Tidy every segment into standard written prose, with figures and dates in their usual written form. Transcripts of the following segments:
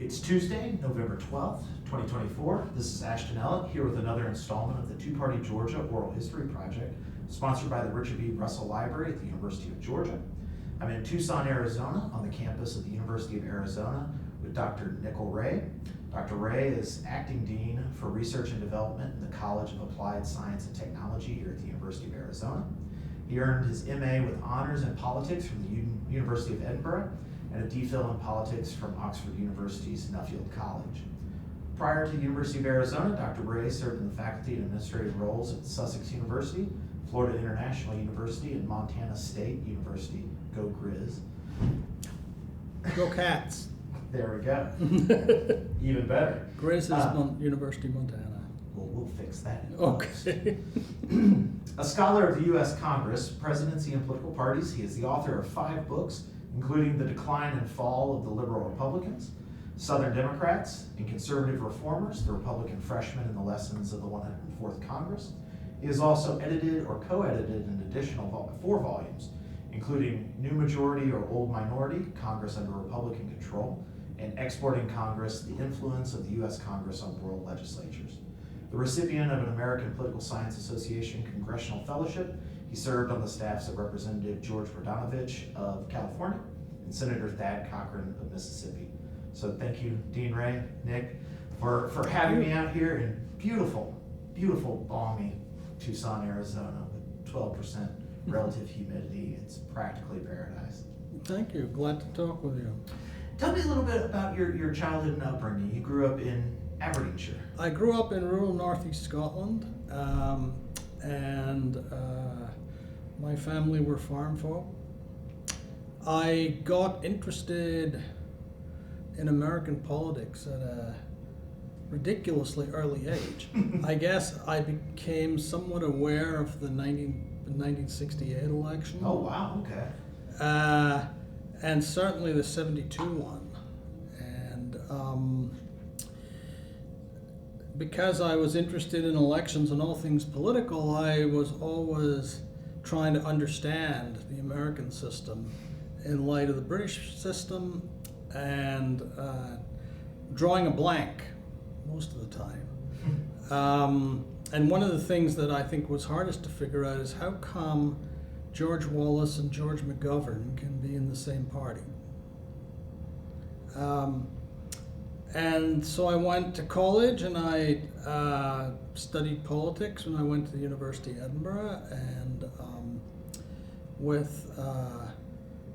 It's Tuesday, November 12th, 2024. This is Ashton Ellett here with another installment of the Two-Party Georgia Oral History Project, sponsored by the Richard B. Russell Library at the University of Georgia. I'm in Tucson, Arizona, on the campus of the University of Arizona with Dr. Nicol Ray. Dr. Ray is Acting Dean for Research and Development in the College of Applied Science and Technology here at the University of Arizona. He earned his MA with honors in politics from the University of Edinburgh and a DPhil in politics from Oxford University's Nuffield College. Prior to the University of Arizona, Dr. Ray served in the faculty and administrative roles at Sussex University, Florida International University, and Montana State University. Go Grizz. Go Cats. There we go. Even better. Grizz is University of Montana. Well, we'll fix that. Okay. A scholar of the U.S. Congress, presidency, and political parties, he is the author of 5 books, including The Decline and Fall of the Liberal Republicans, Southern Democrats and Conservative Reformers, the Republican Freshmen and the Lessons of the 104th Congress. He has also edited or co-edited an additional 4 volumes, including New Majority or Old Minority, Congress Under Republican Control, and Exporting Congress, the Influence of the U.S. Congress on World Legislatures. The recipient of an American Political Science Association Congressional Fellowship, he served on the staffs of Representative George Bradanovich of California and Senator Thad Cochran of Mississippi. So thank you, Dean Ray, Nick, for having me out here in beautiful, beautiful, balmy Tucson, Arizona with 12% relative humidity. It's practically paradise. Thank you. Glad to talk with you. Tell me a little bit about your childhood and upbringing. You grew up in Aberdeenshire. I grew up in rural northeast Scotland, and my family were farm folk. I got interested in American politics at a ridiculously early age. I guess I became somewhat aware of the 1968 election. Oh, wow, okay. And certainly the 72 one. And because I was interested in elections and all things political, I was always trying to understand the American system in light of the British system and drawing a blank most of the time. And one of the things that I think was hardest to figure out is how come George Wallace and George McGovern can be in the same party. And so I went to college and I studied politics when I went to the University of Edinburgh, and with a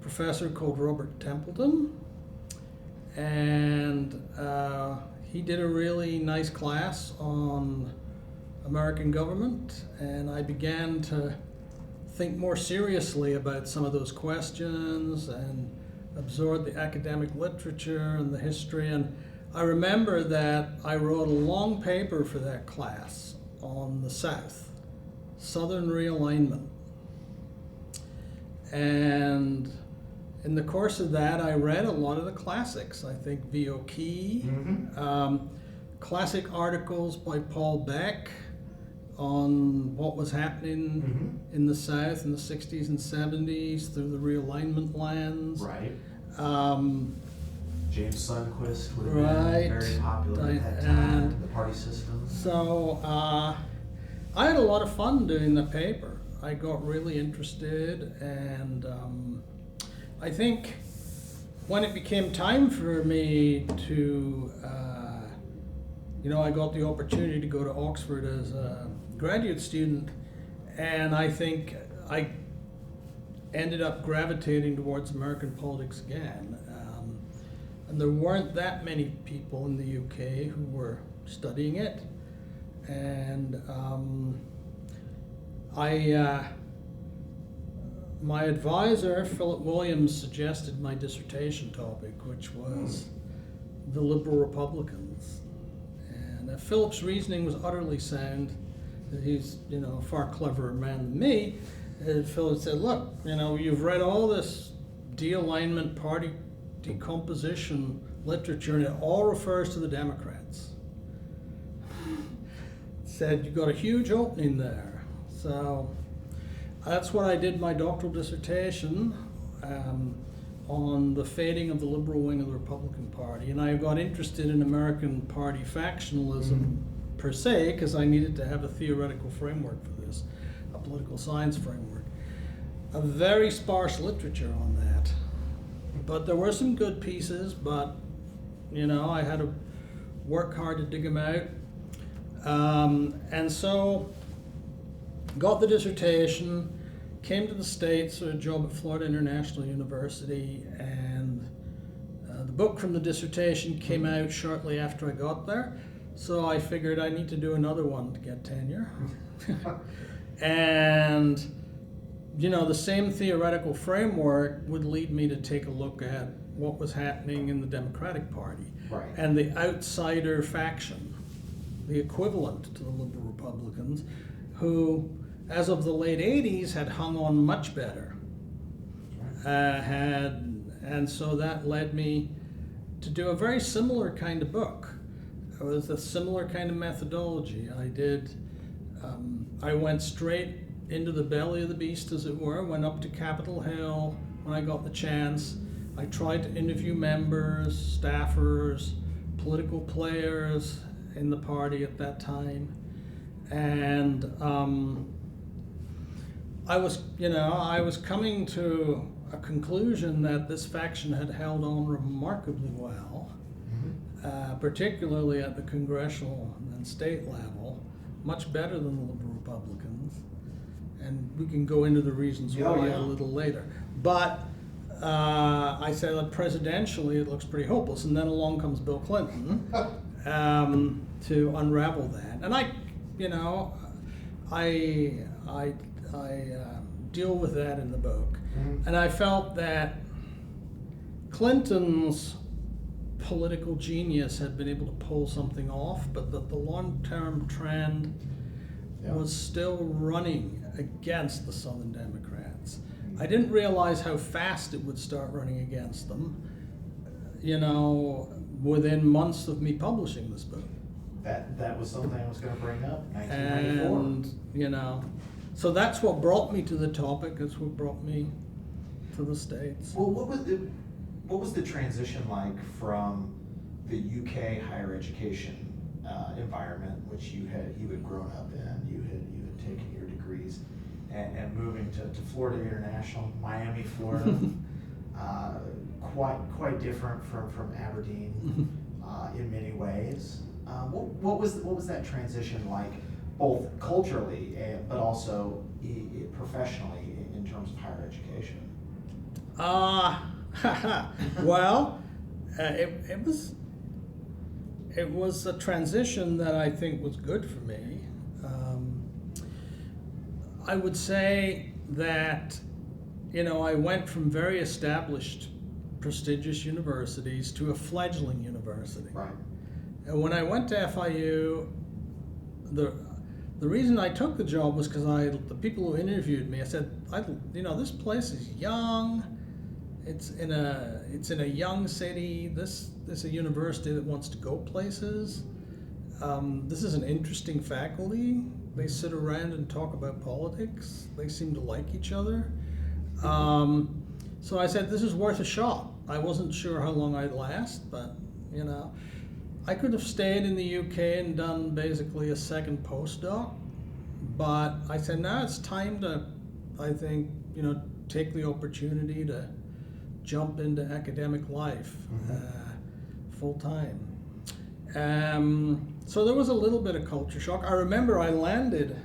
professor called Robert Templeton. And he did a really nice class on American government, and I began to think more seriously about some of those questions and absorb the academic literature and the history. And I remember that I wrote a long paper for that class on the South, Southern realignment. And in the course of that, I read a lot of the classics. I think V.O. Key, classic articles by Paul Beck on what was happening in the South in the 60s and 70s through the realignment lens. Right. James Sundquist would have been very popular at that time, and the party system. So I had a lot of fun doing the paper. I got really interested, and I think when it became time for me to, I got the opportunity to go to Oxford as a graduate student, and I think I ended up gravitating towards American politics again. And there weren't that many people in the UK who were studying it. And my advisor, Philip Williams, suggested my dissertation topic, which was the Liberal Republicans. And Philip's reasoning was utterly sound. He's, a far cleverer man than me. And Philip said, look, you've read all this de-alignment, party decomposition literature, and it all refers to the Democrats. Said, you've got a huge opening there. So that's what I did my doctoral dissertation. on the fading of the liberal wing of the Republican Party, and I got interested in American party factionalism per se because I needed to have a theoretical framework for this, a political science framework. A very sparse literature on that, but there were some good pieces, but I had to work hard to dig them out. And so got the dissertation, came to the States for a job at Florida International University, and the book from the dissertation came out shortly after I got there. So I figured I need to do another one to get tenure. And the same theoretical framework would lead me to take a look at what was happening in the Democratic Party. Right. And the outsider faction, the equivalent to the liberal Republicans, who, as of the late 80s, had hung on much better. And so that led me to do a very similar kind of book. It was a similar kind of methodology. I went straight into the belly of the beast, as it were, went up to Capitol Hill when I got the chance. I tried to interview members, staffers, political players in the party at that time. And I was coming to a conclusion that this faction had held on remarkably well, particularly at the congressional and state level, much better than the liberal Republicans. And we can go into the reasons why a little later. But I said that presidentially it looks pretty hopeless, and then along comes Bill Clinton to unravel that. And I deal with that in the book. And I felt that Clinton's political genius had been able to pull something off, but that the long-term trend was still running against the Southern Democrats. I didn't realize how fast it would start running against them, within months of me publishing this book. That was something I was going to bring up, 1994. And, so that's what brought me to the topic. That's what brought me to the States. Well, what was the transition like from the UK higher education environment, which you had grown up in, you had taken your degrees, and moving to Florida International, Miami, Florida, quite different from Aberdeen in many ways. What was that transition like, both culturally but also professionally in terms of higher education? Well, it was a transition that I think was good for me. I would say that, I went from very established, prestigious universities to a fledgling university. Right. And when I went to FIU, the reason I took the job was because the people who interviewed me, I said, this place is young. It's in a young city. This is a university that wants to go places. This is an interesting faculty. They sit around and talk about politics. They seem to like each other. So I said, this is worth a shot. I wasn't sure how long I'd last, but I could have stayed in the UK and done basically a second postdoc. But I said, now it's time to, I think, take the opportunity to jump into academic life full time. So there was a little bit of culture shock. I remember I landed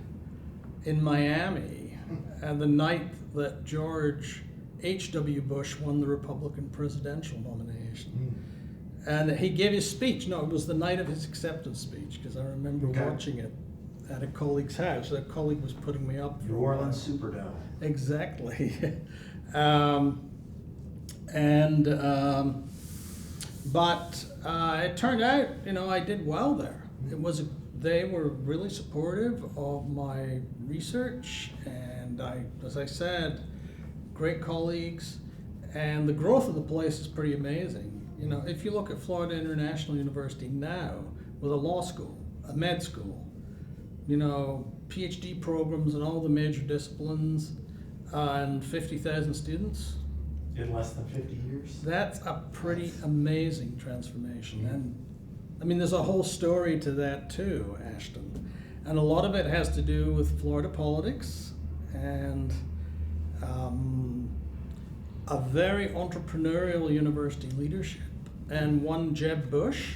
in Miami the night that George H.W. Bush won the Republican presidential nomination. And he gave his speech. No, it was the night of his acceptance speech, because I remember watching it at a colleague's house. That colleague was putting me up. New Orleans Superdome. Exactly. But it turned out, I did well there. They were really supportive of my research, and as I said, great colleagues, and the growth of the place is pretty amazing. If you look at Florida International University now, with a law school, a med school, PhD programs in all the major disciplines, and 50,000 students, In less than 50 years? That's a pretty amazing transformation. And I mean, there's a whole story to that too, Ashton. And a lot of it has to do with Florida politics and a very entrepreneurial university leadership. And one Jeb Bush,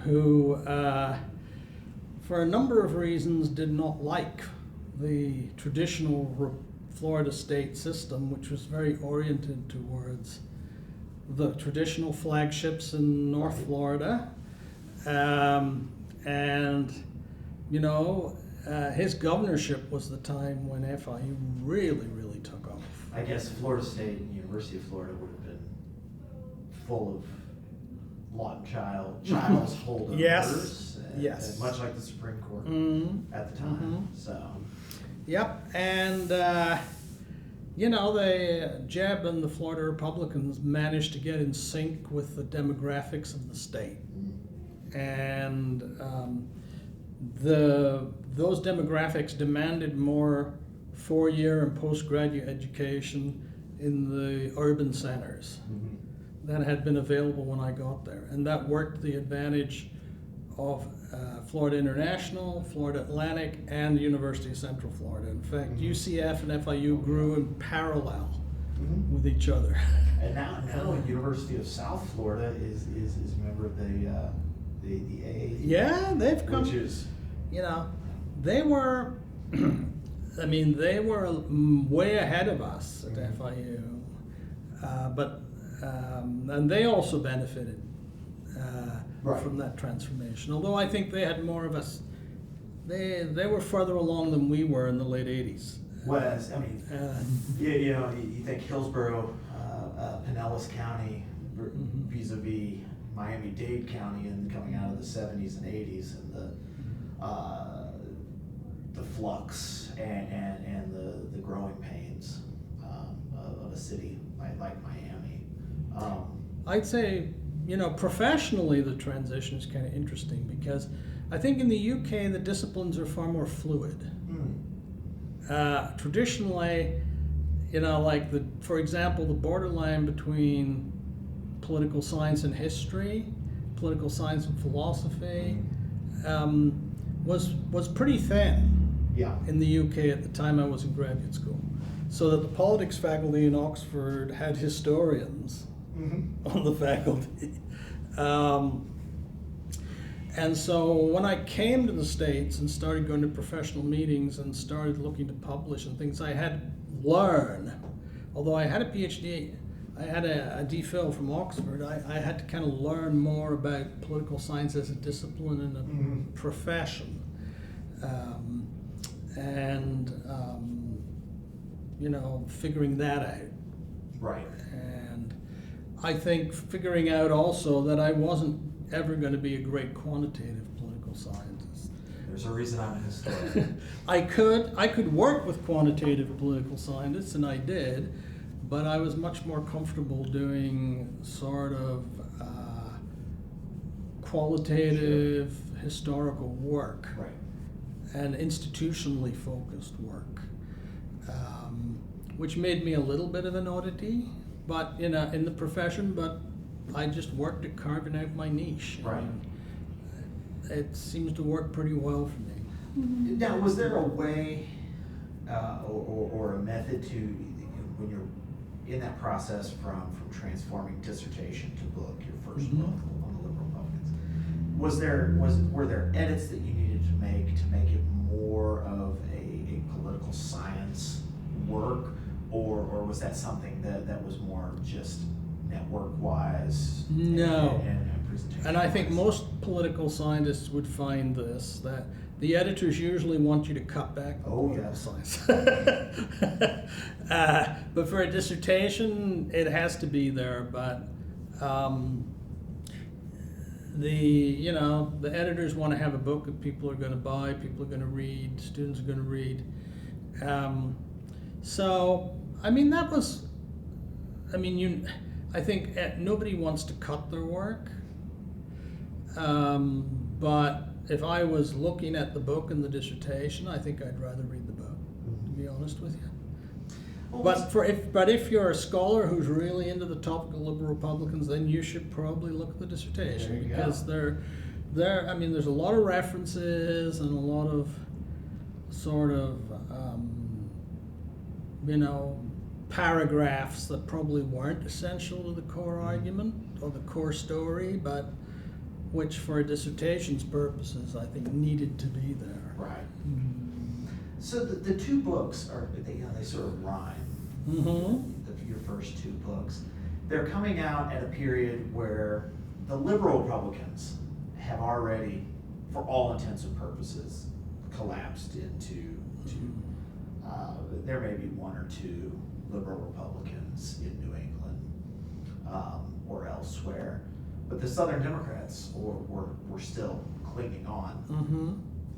who, for a number of reasons, did not like the traditional Florida state system, which was very oriented towards the traditional flagships in North Florida. And, you know, his governorship was the time when FIU really, really took off. I guess Florida State and University of Florida would have been full of child's holdovers. Yes. Yes. Much like the Supreme Court at the time. So. Yep, and you know, Jeb and the Florida Republicans managed to get in sync with the demographics of the state, and those demographics demanded more four-year and postgraduate education in the urban centers that had been available when I got there, and that worked to the advantage of Florida International, Florida Atlantic, and the University of Central Florida. In fact, UCF and FIU grew in parallel with each other. And now University of South Florida is a member of the AA. Yeah, they've come. Which is, you know, they were. I mean, they were way ahead of us at FIU, and they also benefited. From that transformation. Although I think they had more of us, they were further along than we were in the late 80s. Was, I mean, you know, you think Hillsborough, Pinellas County, vis-a-vis Miami-Dade County, and coming out of the 70s and 80s, and the flux and the growing pains of a city like Miami. I'd say, you know, professionally the transition is kind of interesting because I think in the UK the disciplines are far more fluid. Traditionally, you know, like for example, the borderline between political science and history, political science and philosophy, was pretty thin in the UK at the time I was in graduate school. So that the politics faculty in Oxford had historians on the faculty. And so when I came to the States and started going to professional meetings and started looking to publish and things, I had to learn. Although I had a PhD, I had a DPhil from Oxford, I had to kind of learn more about political science as a discipline and a profession. You know, figuring that out. Right. And I think figuring out also that I wasn't ever going to be a great quantitative political scientist. There's a reason I'm a historian. I could work with quantitative political scientists, and I did, but I was much more comfortable doing sort of qualitative historical work and institutionally focused work, which made me a little bit of an oddity, but in the profession. But I just worked at carving out my niche. Right. It seems to work pretty well for me. Now, was there a way or a method to, when you're in that process from transforming dissertation to book, your first book on the Liberal Republicans, were there edits that you needed to make it more of a political science work, or was that something that was more just network-wise? No. And presentation. And I think most political scientists would find this, that the editors usually want you to cut back on political science. But for a dissertation, it has to be there. But the editors want to have a book that people are going to buy, people are going to read, students are going to read. So, I mean, I think nobody wants to cut their work. But if I was looking at the book and the dissertation, I think I'd rather read the book, to be honest with you. Well, But if you're a scholar who's really into the topic of liberal Republicans, then you should probably look at the dissertation, There you because go. I mean, there's a lot of references and a lot of sort of paragraphs that probably weren't essential to the core argument or the core story, but which for a dissertation's purposes I think needed to be there. Right. So the two books they sort of rhyme. Your first two books, they're coming out at a period where the liberal Republicans have already, for all intents and purposes, collapsed into there may be one or two liberal Republicans in New England or elsewhere, but the Southern Democrats were still clinging on.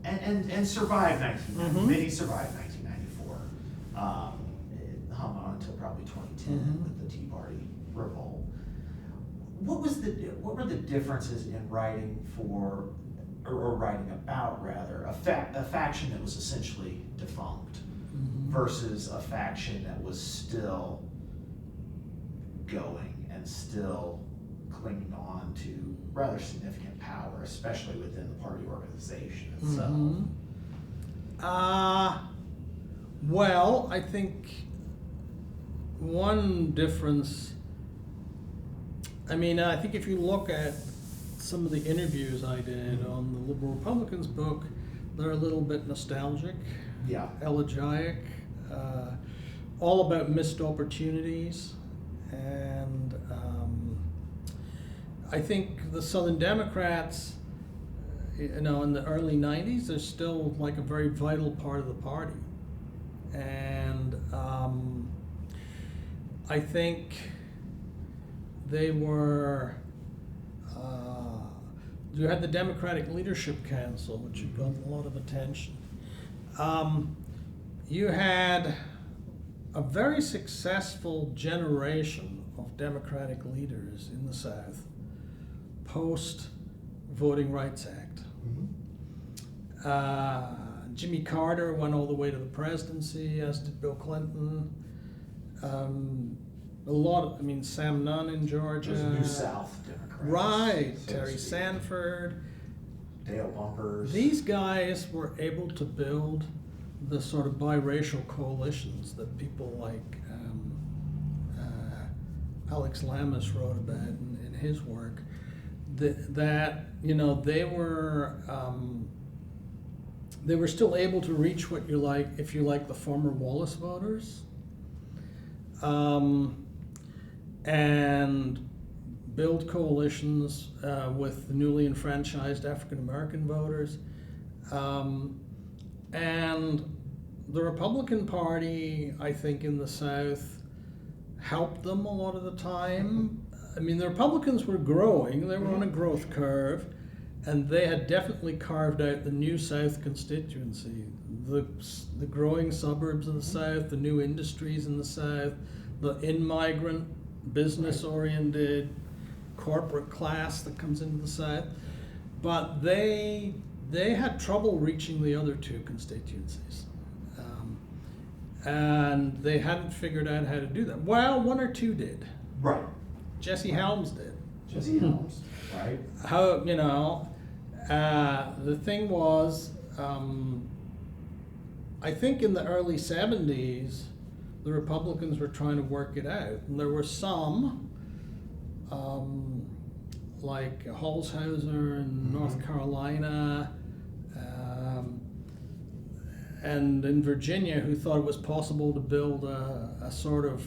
And survived 1990. Many survived 1994. It hung on until probably 2010 with the Tea Party revolt. What were the differences in writing for, or writing about rather, a faction that was essentially defunct versus a faction that was still going and still clinging on to rather significant power, especially within the party organization itself? Well, I think one difference, I think if you look at some of the interviews I did on the Liberal Republicans book, they're a little bit nostalgic, elegiac, all about missed opportunities. And I think the Southern Democrats, in the early 90s, they're still like a very vital part of the party. And I think they were, you had the Democratic Leadership Council, which had got a lot of attention. You had a very successful generation of Democratic leaders in the South post Voting Rights Act. Jimmy Carter went all the way to the presidency, as did Bill Clinton. Sam Nunn in Georgia. Those New South Democrats. Right, so Terry Sanford. Dale Bumpers. These guys were able to build the sort of biracial coalitions that people like Alex Lamas wrote about in his work. They were still able to reach what you like, if you like, the former Wallace voters, and build coalitions with the newly enfranchised African American voters. And the Republican Party, I think, in the South helped them a lot of the time. The Republicans were growing, they were on a growth curve, and they had definitely carved out the New South constituency, the growing suburbs of the South, the new industries in the South, the in-migrant, business-oriented, corporate class that comes into the South. But they had trouble reaching the other two constituencies. And they hadn't figured out how to do that. Well, one or two did. Right. Jesse Helms did. Jesse Helms, right? The thing was, I think in the early 70s, the Republicans were trying to work it out. And there were some, like Holshouser in North Carolina, and in Virginia, who thought it was possible to build a sort of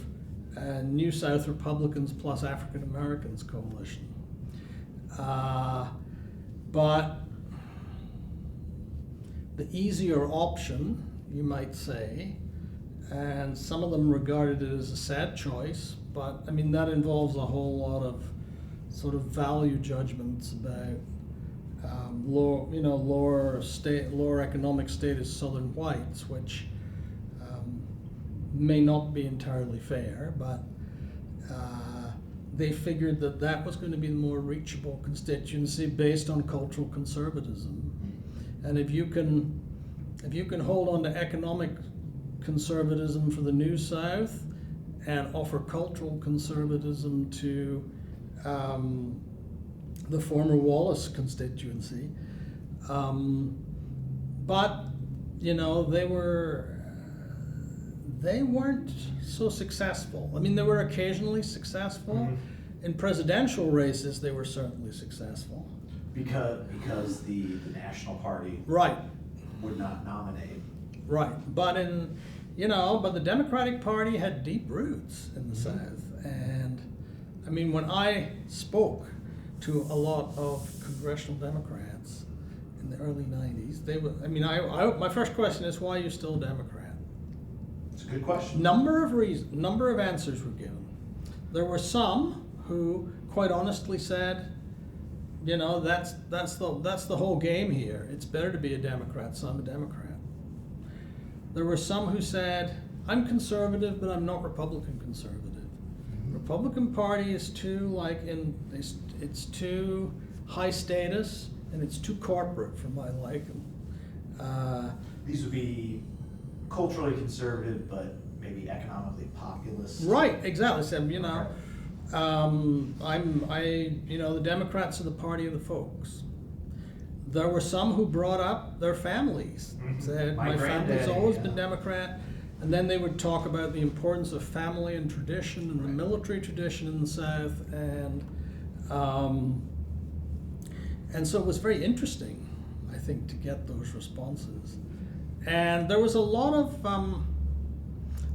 New South Republicans plus African Americans coalition. But the easier option, you might say, and some of them regarded it as a sad choice, but that involves a whole lot of sort of value judgments about lower economic status Southern whites, which may not be entirely fair, but they figured that was going to be the more reachable constituency based on cultural conservatism. And if you can hold on to economic conservatism for the New South and offer cultural conservatism to the former Wallace constituency. But, you know, they weren't so successful. I mean, they were occasionally successful. Mm-hmm. In presidential races, they were certainly successful. Because the National Party Right. would not nominate. Right, but but the Democratic Party had deep roots in the South, and I mean, when I spoke to a lot of congressional Democrats in the early '90s, they would. I mean, my first question is, why are you still a Democrat? It's a good question. Number of answers were given. There were some who quite honestly said, you know, that's the whole game here. It's better to be a Democrat, so I'm a Democrat. There were some who said, I'm conservative, but I'm not Republican conservative. Mm-hmm. Republican Party is too it's too high status and it's too corporate for my liking. These would be culturally conservative, but maybe economically populist. Right, exactly. So, you know, Okay. the Democrats are the party of the folks. There were some who brought up their families, Mhm. said, My my family's granddaddy, always yeah. been Democrat, and then they would talk about the importance of family and tradition and the Right. military tradition in the South, and so it was very interesting, I think, to get those responses. And there was a lot of,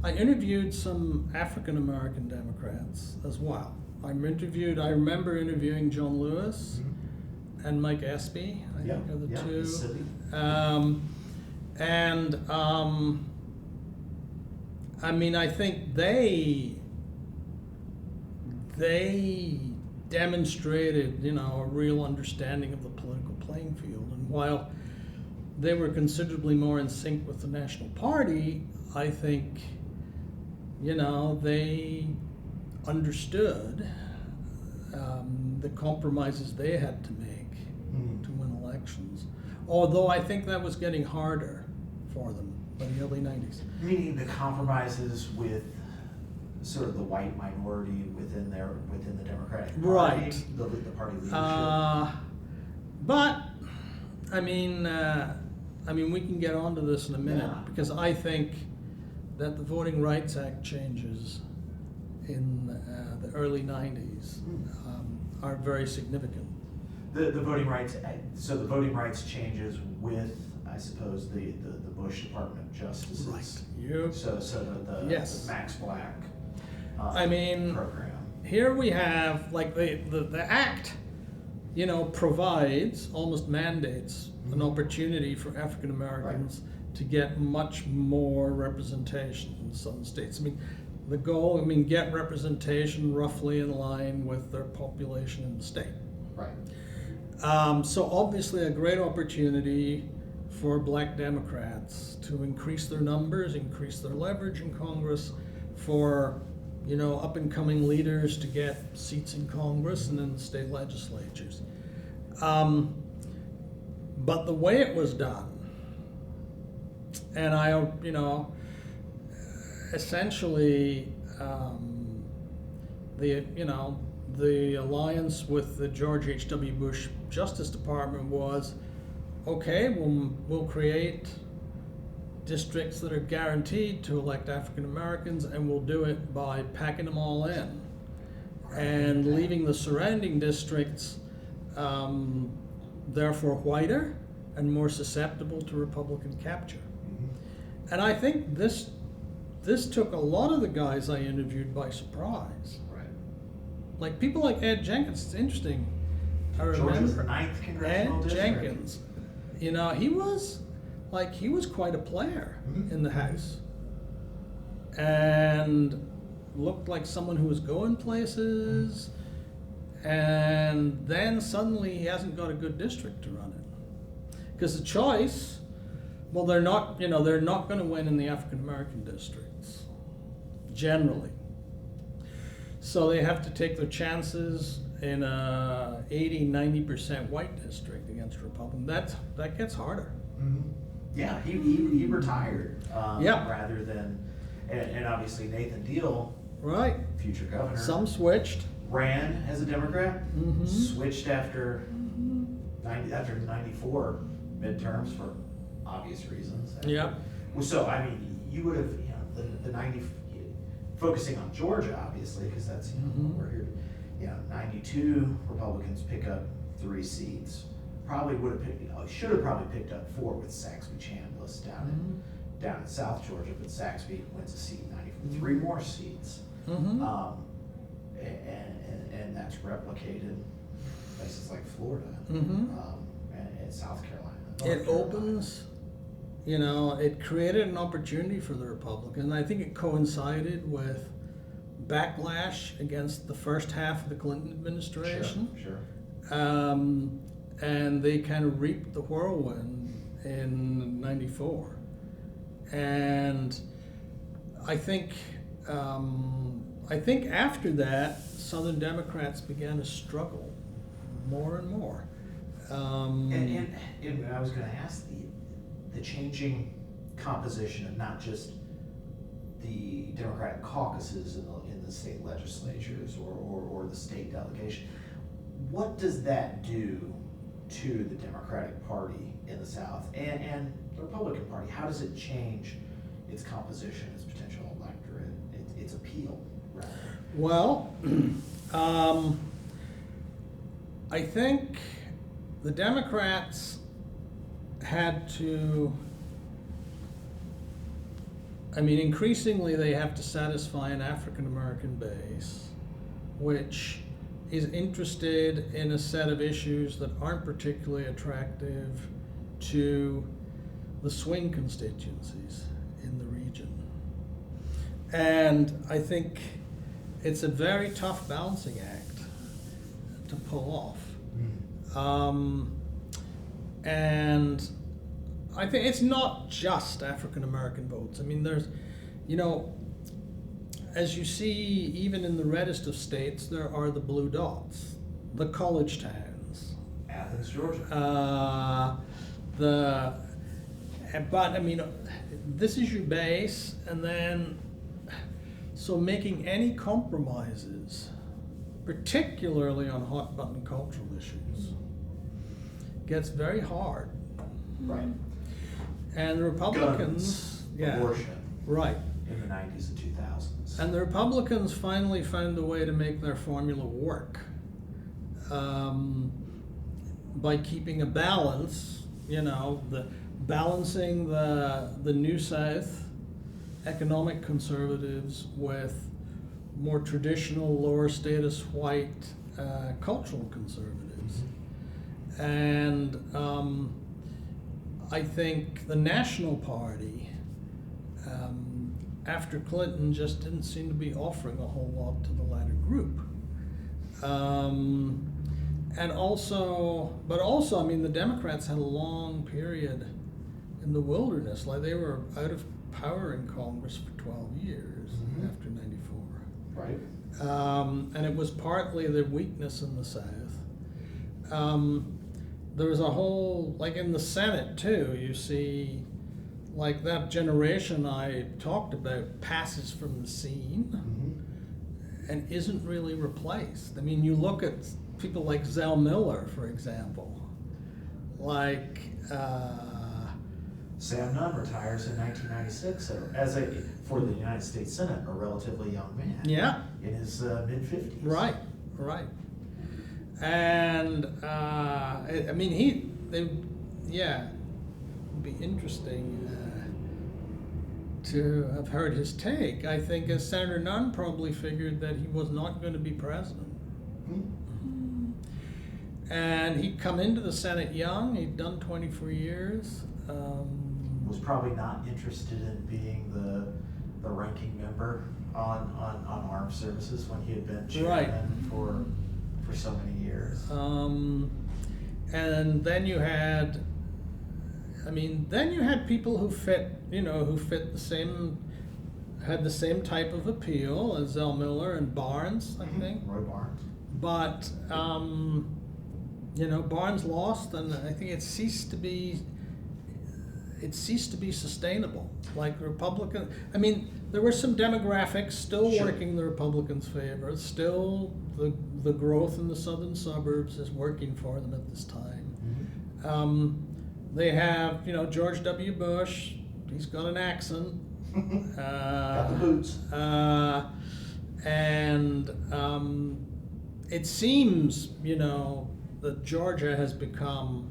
I interviewed some African American Democrats as well. I remember interviewing John Lewis Mhm. and Mike Espy, I Yeah, think are the yeah, two. Mississippi. I mean, I think they demonstrated, you know, a real understanding of the political playing field. And while they were considerably more in sync with the National Party, I think, you know, they understood the compromises they had to make Mhm. to win elections. Although I think that was getting harder for them by the early 90s. Meaning the compromises with sort of the white minority within the Democratic Party, Right. the party leadership. But I mean, we can get onto this in a minute, Yeah. because I think that the Voting Rights Act changes in the early 90s are very significant. The voting rights, so the voting rights changes with, I suppose, the Bush Department of Justice's. Right. You. So the Yes. Max Black. I mean, program. Here we have, like, the act, you know, provides, almost mandates, an Mhm. opportunity for African Americans to get much more representation in some states. I mean, the goal, get representation roughly in line with their population in the state. Right. So obviously a great opportunity for Black Democrats to increase their numbers, increase their leverage in Congress, for, you know, up and coming leaders to get seats in Congress and in the state legislatures. But the way it was done, and essentially, the alliance with the George H.W. Bush Justice Department was, okay, we'll create districts that are guaranteed to elect African Americans, and we'll do it by packing them all in and leaving the surrounding districts therefore whiter and more susceptible to Republican capture. Mhm. And I think this took a lot of the guys I interviewed by surprise. Right. Like people like Ed Jenkins, it's interesting. I remember Georgia's 9th congressional Ed district. Jenkins. You know, he was quite a player Mhm. in the House. And looked like someone who was going places. And then suddenly he hasn't got a good district to run it. Because the choice, well, they're not going to win in the African American districts, generally. So they have to take their chances in a 80-90% white district against Republican. That gets harder. Mhm. Yeah, he retired Yeah. rather than, and obviously Nathan Deal, Right. future governor, Some switched. ran as a Democrat, Mhm. switched after 94 midterms for obvious reasons. Yeah. Well, so I mean, you would have, the 90, focusing on Georgia obviously because that's what we're here. 92 Republicans pick up 3 seats. Probably would have picked, should have probably picked up 4 with Saxby Chambliss down in South Georgia, but Saxby wins a seat, 94, 3 more seats. Mm-hmm. And that's replicated in places like Florida and South Carolina. It opens, it created an opportunity for the Republicans. I think it coincided with backlash against the first half of the Clinton administration. Sure. And they kind of reaped the whirlwind in '94. And I think after that, Southern Democrats began to struggle more and more. And I was going to ask the changing composition of not just the Democratic caucuses in the state legislatures or the state delegation. What does that do to the Democratic Party in the South and the Republican Party? How does it change its composition, its potential electorate, its appeal, rather? Well, I think the Democrats had to, increasingly they have to satisfy an African American base, which is interested in a set of issues that aren't particularly attractive to the swing constituencies in the region. And I think it's a very tough balancing act to pull off. And I think it's not just African American votes. There's, as you see, even in the reddest of states, there are the blue dots, the college towns. Athens, Georgia. This is your base, and then, so making any compromises, particularly on hot button cultural issues, gets very hard. Right. And the Republicans, Guns, abortion. Right. In the 90s and 2000s. And the Republicans finally found a way to make their formula work by keeping a balance, balancing the New South economic conservatives with more traditional, lower status white cultural conservatives. And I think the National Party, after Clinton, just didn't seem to be offering a whole lot to the latter group. The Democrats had a long period in the wilderness, like they were out of power in Congress for 12 years after '94. Right. And it was partly their weakness in the South. There was a whole, like in the Senate too, you see, like that generation I talked about passes from the scene and isn't really replaced. You look at people like Zell Miller, for example, Sam Nunn retires in 1996 for the United States Senate, a relatively young man. Yeah. In his mid-50s. Right. And it'd be interesting to have heard his take. I think as Senator Nunn probably figured that he was not going to be president. And he'd come into the Senate young, he'd done 24 years. Was probably not interested in being the ranking member on armed services when he had been chairman for so many years. And then you had people who fit the same, had the same type of appeal as Zell Miller and Barnes, I think. Roy Barnes. But Barnes lost, and I think it ceased to be it ceased to be sustainable. Like Republican, I mean, there were some demographics still Sure. working in the Republicans' favor. Still, the growth in the southern suburbs is working for them at this time. They have, George W. Bush. He's got an accent. Got the boots. And it seems, that Georgia has become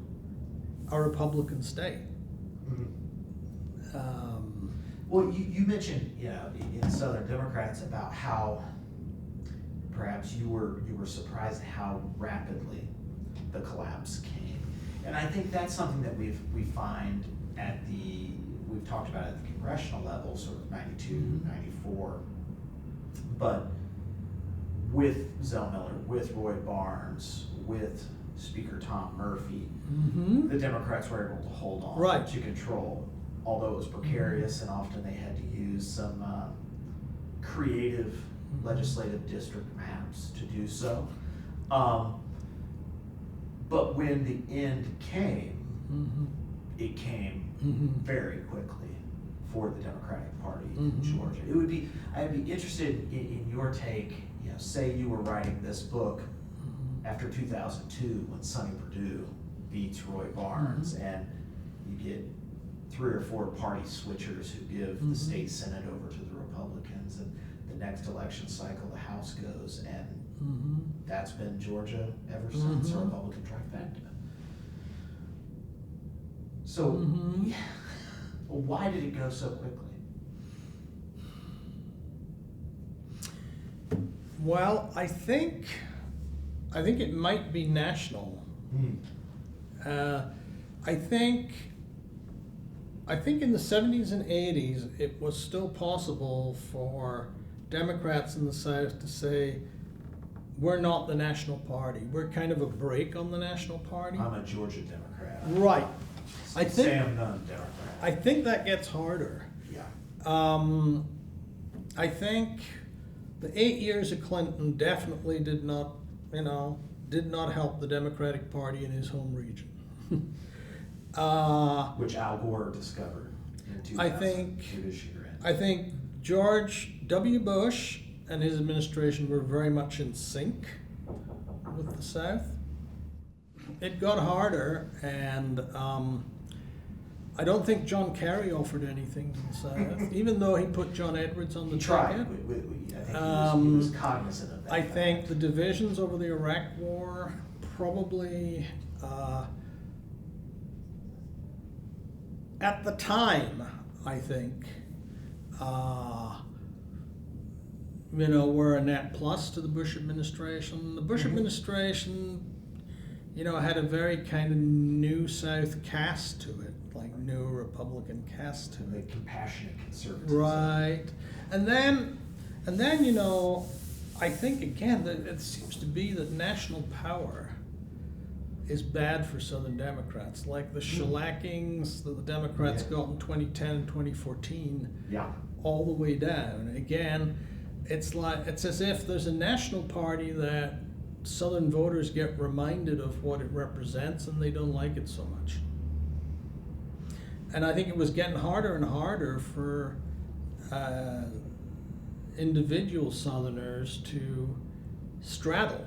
a Republican state. Well, you mentioned, in Southern Democrats about how perhaps you were surprised at how rapidly the collapse came, and I think that's something that we find we've talked about at the congressional level, sort of 92, 94, but with Zell Miller, with Roy Barnes, with Speaker Tom Murphy, the Democrats were able to hold on to control, although it was precarious and often they had to use some creative legislative district maps to do so. But when the end came, it came very quickly for the Democratic Party in Georgia. I'd be interested in your take. Say you were writing this book after 2002 when Sonny Perdue beats Roy Barnes, and you get 3 or 4 party switchers who give the state senate over to the Republicans, and the next election cycle the House goes, and that's been Georgia ever since, a Republican trifecta. So, why did it go so quickly? Well, I think it might be national. I think in the 70s and 80s, it was still possible for Democrats in the South to say, we're not the national party. We're kind of a break on the national party. I'm a Georgia Democrat. Right. Sam Nunn Democrat. I think that gets harder. Yeah. I think the 8 years of Clinton definitely did not help the Democratic Party in his home region. Which Al Gore discovered in 2000. I think George W. Bush and his administration were very much in sync with the South. It got harder, and I don't think John Kerry offered anything to the South, even though he put John Edwards on the ticket. I think he was cognizant of that. I think the divisions over the Iraq War probably, at the time, I think, were a net plus to the Bush administration. The Bush administration, had a very kind of new South cast to it, like new Republican cast to it. The compassionate conservatism. Right. And then, I think again that it seems to be that national power is bad for Southern Democrats, like the shellackings that the Democrats got in 2010 and 2014, all the way down. Again, it's as if there's a national party that Southern voters get reminded of what it represents and they don't like it so much. And I think it was getting harder and harder for individual Southerners to straddle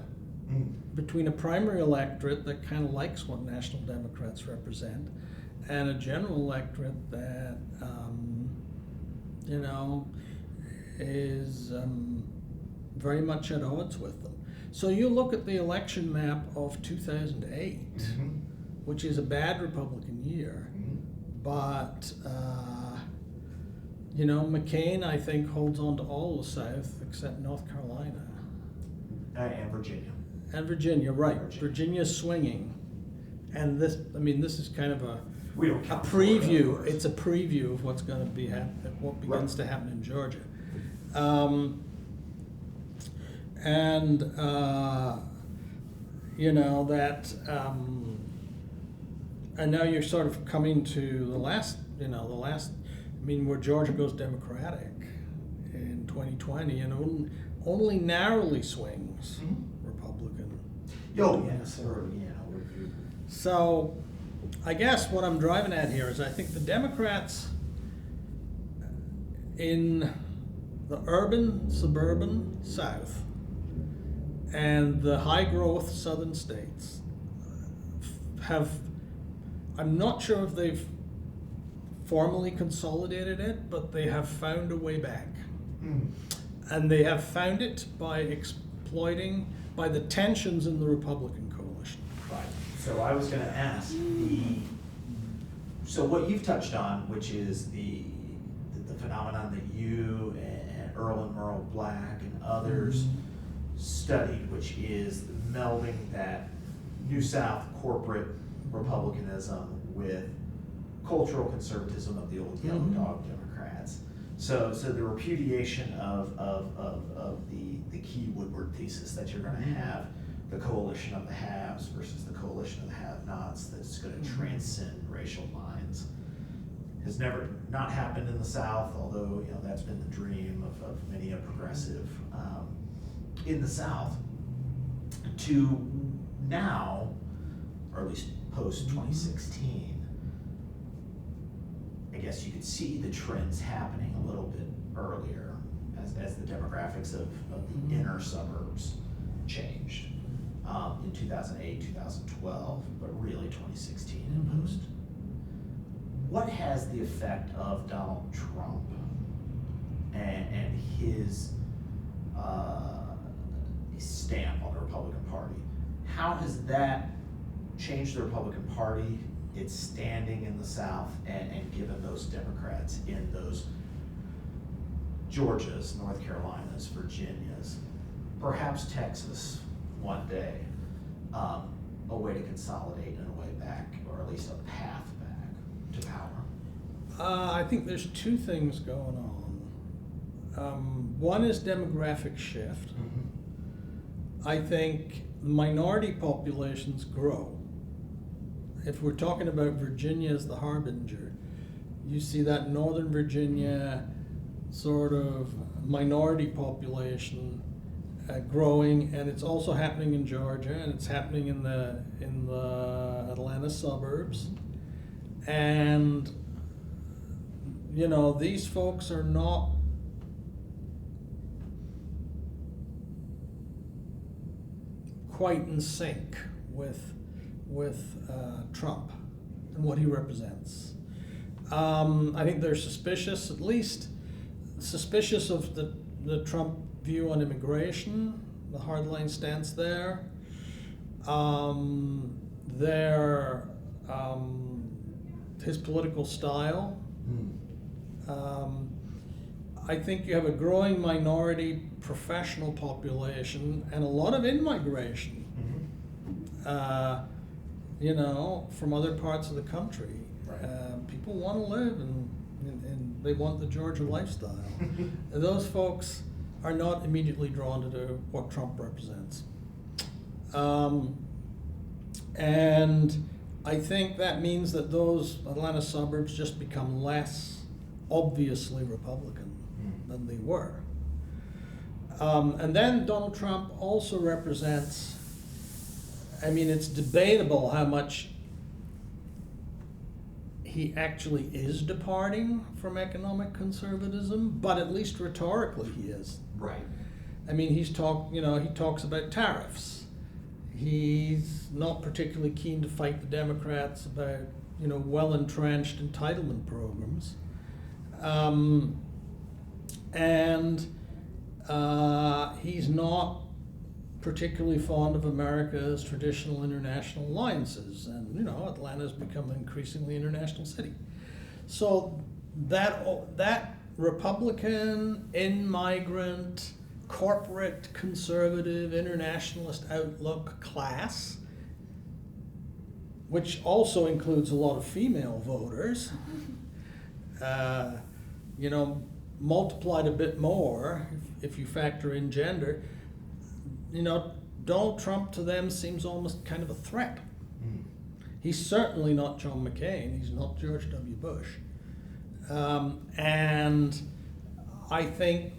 between a primary electorate that kind of likes what National Democrats represent and a general electorate that, is very much at odds with them. So you look at the election map of 2008, which is a bad Republican year, but McCain, I think, holds on to all the South except North Carolina. And Virginia. And Virginia, right. Virginia's swinging. And this is kind of a preview. It's a preview of what's going to be what begins to happen in Georgia. And now you're sort of coming to the last, where Georgia goes Democratic in 2020 and only narrowly swings Republican. Oh, yes. So I guess what I'm driving at here is I think the Democrats in the urban, suburban South and the high-growth southern states have, I'm not sure if they've formally consolidated it, but they have found a way back. And they have found it by exploiting, by the tensions in the Republican coalition. Right. So I was gonna ask, so what you've touched on, which is the phenomenon that you and Earl and Merle Black and others studied, which is melding that New South corporate republicanism with cultural conservatism of the old yellow dog Democrats. So the repudiation of the key Woodward thesis that you're going to have the coalition of the haves versus the coalition of the have-nots that's going to transcend racial lines has never not happened in the South, although that's been the dream of many a progressive in the South. To now, or at least post 2016. I guess you could see the trends happening a little bit earlier as the demographics of the inner suburbs changed in 2008, 2012, but really 2016 and post. What has the effect of Donald Trump and his stamp on the Republican Party? How has that changed the Republican Party, its standing in the South, and given those Democrats in those Georgias, North Carolinas, Virginias, perhaps Texas one day, a way to consolidate and a way back, or at least a path back to power? I think there's two things going on. One is demographic shift. I think minority populations grow. If we're talking about Virginia as the harbinger, you see that Northern Virginia sort of minority population growing, and it's also happening in Georgia, and it's happening in the Atlanta suburbs. And these folks are not quite in sync with Trump and what he represents. I think they're suspicious, at least suspicious of the Trump view on immigration, the hardline stance there. His political style. I think you have a growing minority professional population and a lot of in-migration. From other parts of the country. Right. People want to live and they want the Georgia lifestyle. And those folks are not immediately drawn to what Trump represents. And I think that means that those Atlanta suburbs just become less obviously Republican than they were. And then Donald Trump also represents, it's debatable how much he actually is departing from economic conservatism, but at least rhetorically he is. Right. He talks about tariffs. He's not particularly keen to fight the Democrats about, well-entrenched entitlement programs. He's not particularly fond of America's traditional international alliances, and Atlanta's become an increasingly international city. So that Republican, in-migrant, corporate, conservative, internationalist outlook class, which also includes a lot of female voters, multiplied a bit more if you factor in gender. Donald Trump to them seems almost kind of a threat. He's certainly not John McCain. He's not George W. Bush. And I think,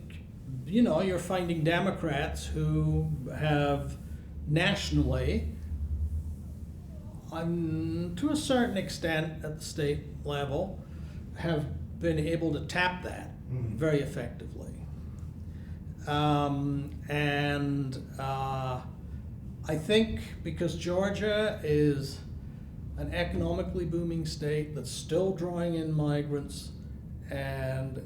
you're finding Democrats who have nationally, to a certain extent at the state level, have been able to tap that very effectively. I think because Georgia is an economically booming state that's still drawing in migrants and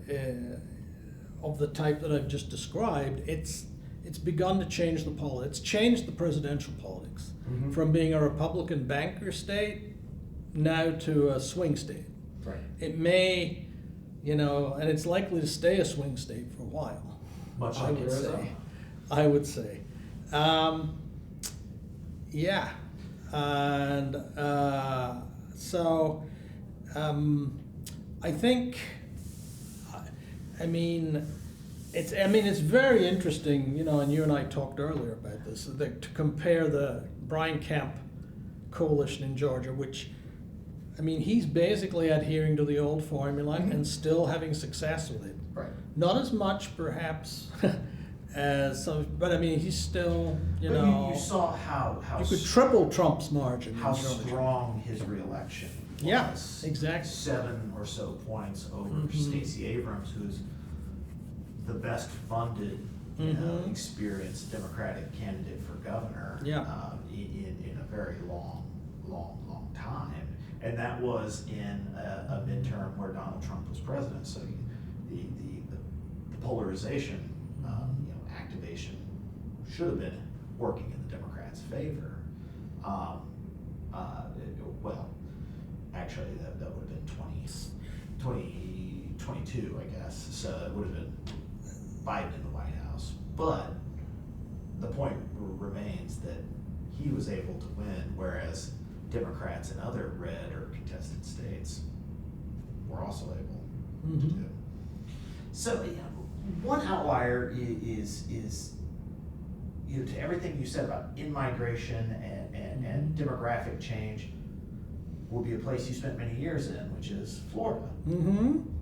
of the type that I've just described, it's begun to change the politics. It's changed the presidential politics from being a Republican banker state now to a swing state. Right. It may, and it's likely to stay a swing state for a while. Much like Arizona. I would say. Yeah. And I think, it's very interesting, and you and I talked earlier about this, to compare the Brian Kemp coalition in Georgia, which, he's basically adhering to the old formula and still having success with it. Right. Not as much, perhaps, as some, but he's still, You saw how you could triple Trump's margin. how in Georgia. strong his reelection was. Yeah, exactly. 7 or so points over Stacey Abrams, who's the best funded, experienced Democratic candidate for governor in a very long time. And that was in a midterm where Donald Trump was president. So the polarization, activation should have been working in the Democrats' favor. Actually, that would have been 2022, I guess. So it would have been Biden in the White House. But the point remains that he was able to win, whereas Democrats in other red or contested states were also able to do. So one outlier is to everything you said about in-migration and demographic change will be a place you spent many years in, which is Florida,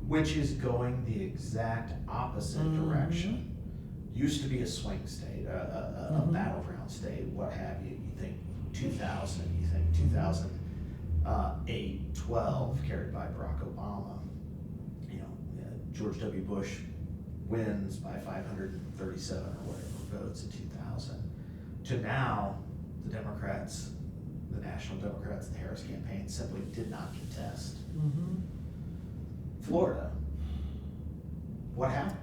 which is going the exact opposite direction. Used to be a swing state, a battleground state, what have you. You think 2000, you think 2008, 12, carried by Barack Obama. George W. Bush wins by 537 or whatever votes in 2000. To now, the Democrats, the National Democrats, the Harris campaign simply did not contest. Florida, what happened?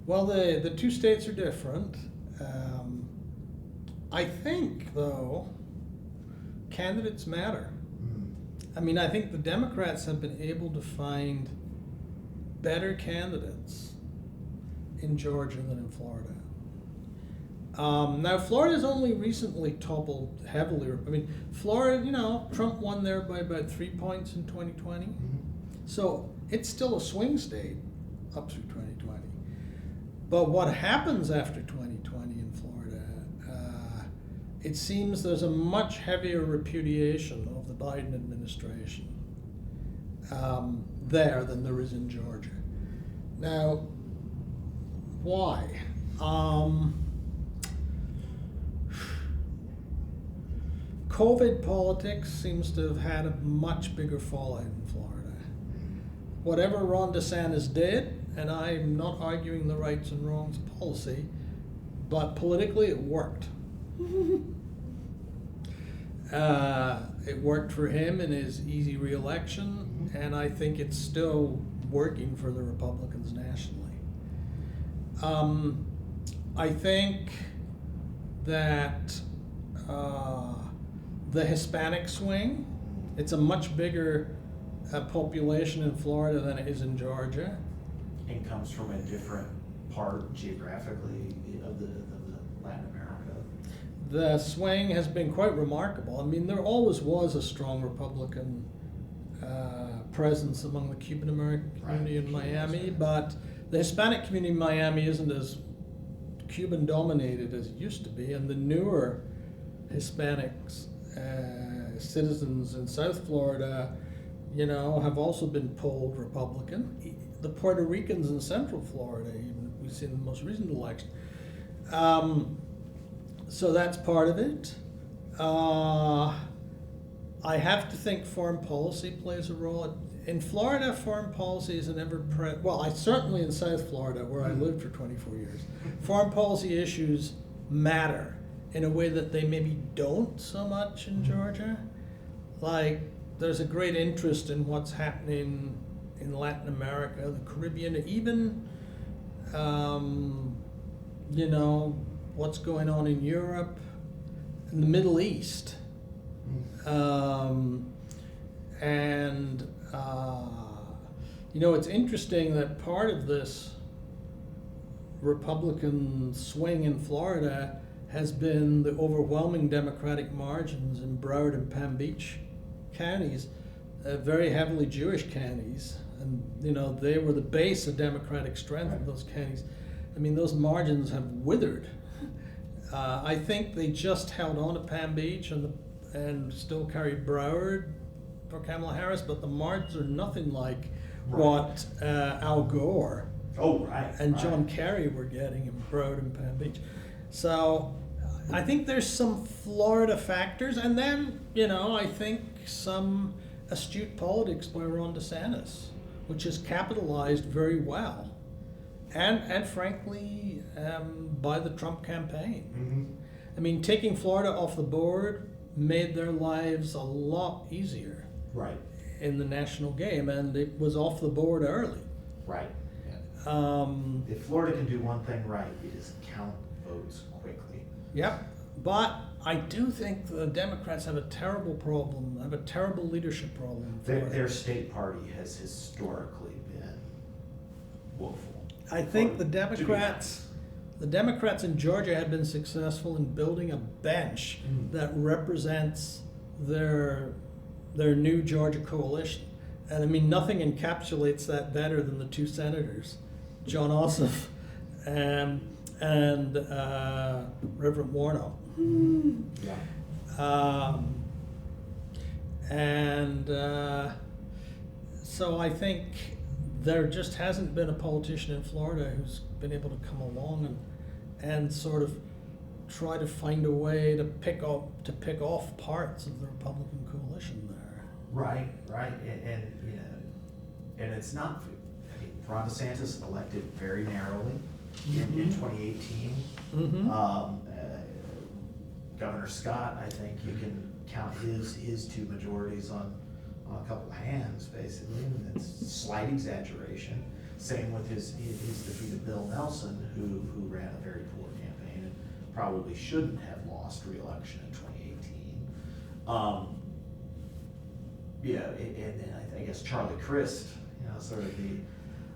Well, the two states are different. I think, though, candidates matter. I think the Democrats have been able to find better candidates in Georgia than in Florida. Now, Florida's only recently toppled heavily. Florida, Trump won there by about 3 points in 2020. So it's still a swing state up through 2020. But what happens after 2020 in Florida, it seems there's a much heavier repudiation of the Biden administration there than there is in Georgia. Now, why? COVID politics seems to have had a much bigger fallout in Florida. Whatever Ron DeSantis did, and I'm not arguing the rights and wrongs of policy, but politically it worked. It worked for him in his easy re-election, and I think it's still working for the Republicans nationally. I think that the Hispanic swing, it's a much bigger population in Florida than it is in Georgia. And comes from a different part geographically of the Latin America. The swing has been quite remarkable. There always was a strong Republican presence among the Cuban American community in Miami, but the Hispanic community in Miami isn't as Cuban dominated as it used to be, and the newer Hispanics, citizens in South Florida, have also been polled Republican. The Puerto Ricans in Central Florida, even we've seen the most recent election. So that's part of it. I have to think foreign policy plays a role. In Florida, foreign policy is an well, I certainly in South Florida, where I lived for 24 years, foreign policy issues matter in a way that they maybe don't so much in Georgia. Like, there's a great interest in what's happening in Latin America, the Caribbean, even, you know, what's going on in Europe, in the Middle East. You know, it's interesting that part of this Republican swing in Florida has been the overwhelming Democratic margins in Broward and Palm Beach counties, very heavily Jewish counties. And, you know, they were the base of Democratic strength in those counties. I mean, those margins have withered. I think they just held on to Palm Beach and still carried Broward for Kamala Harris, but the margins are nothing like what Al Gore and John Kerry were getting in Broward and Palm Beach. So I think there's some Florida factors, and then, you know, I think some astute politics by Ron DeSantis, which has capitalized very well, and frankly, by the Trump campaign. I mean, taking Florida off the board made their lives a lot easier in the national game, and it was off the board early. If Florida can do one thing right, it is count votes quickly. Yep, but I do think the Democrats have a terrible problem, have a terrible leadership problem. Their state party has historically been woeful. I think the Democrats in Georgia have been successful in building a bench that represents their new Georgia coalition. And I mean, nothing encapsulates that better than the two senators, John Ossoff and Reverend Warnock. So I think there just hasn't been a politician in Florida who's been able to come along and sort of try to find a way to pick off parts of the Republican coalition there. Right, and you know, and it's not. I mean, Ron DeSantis elected very narrowly in 2018. Governor Scott, I think you can count his two majorities on a couple of hands, basically, and it's slight exaggeration. Same with his defeat of Bill Nelson, who ran a very poor campaign and probably shouldn't have lost re-election in 2018. And then I guess Charlie Crist, you know, sort of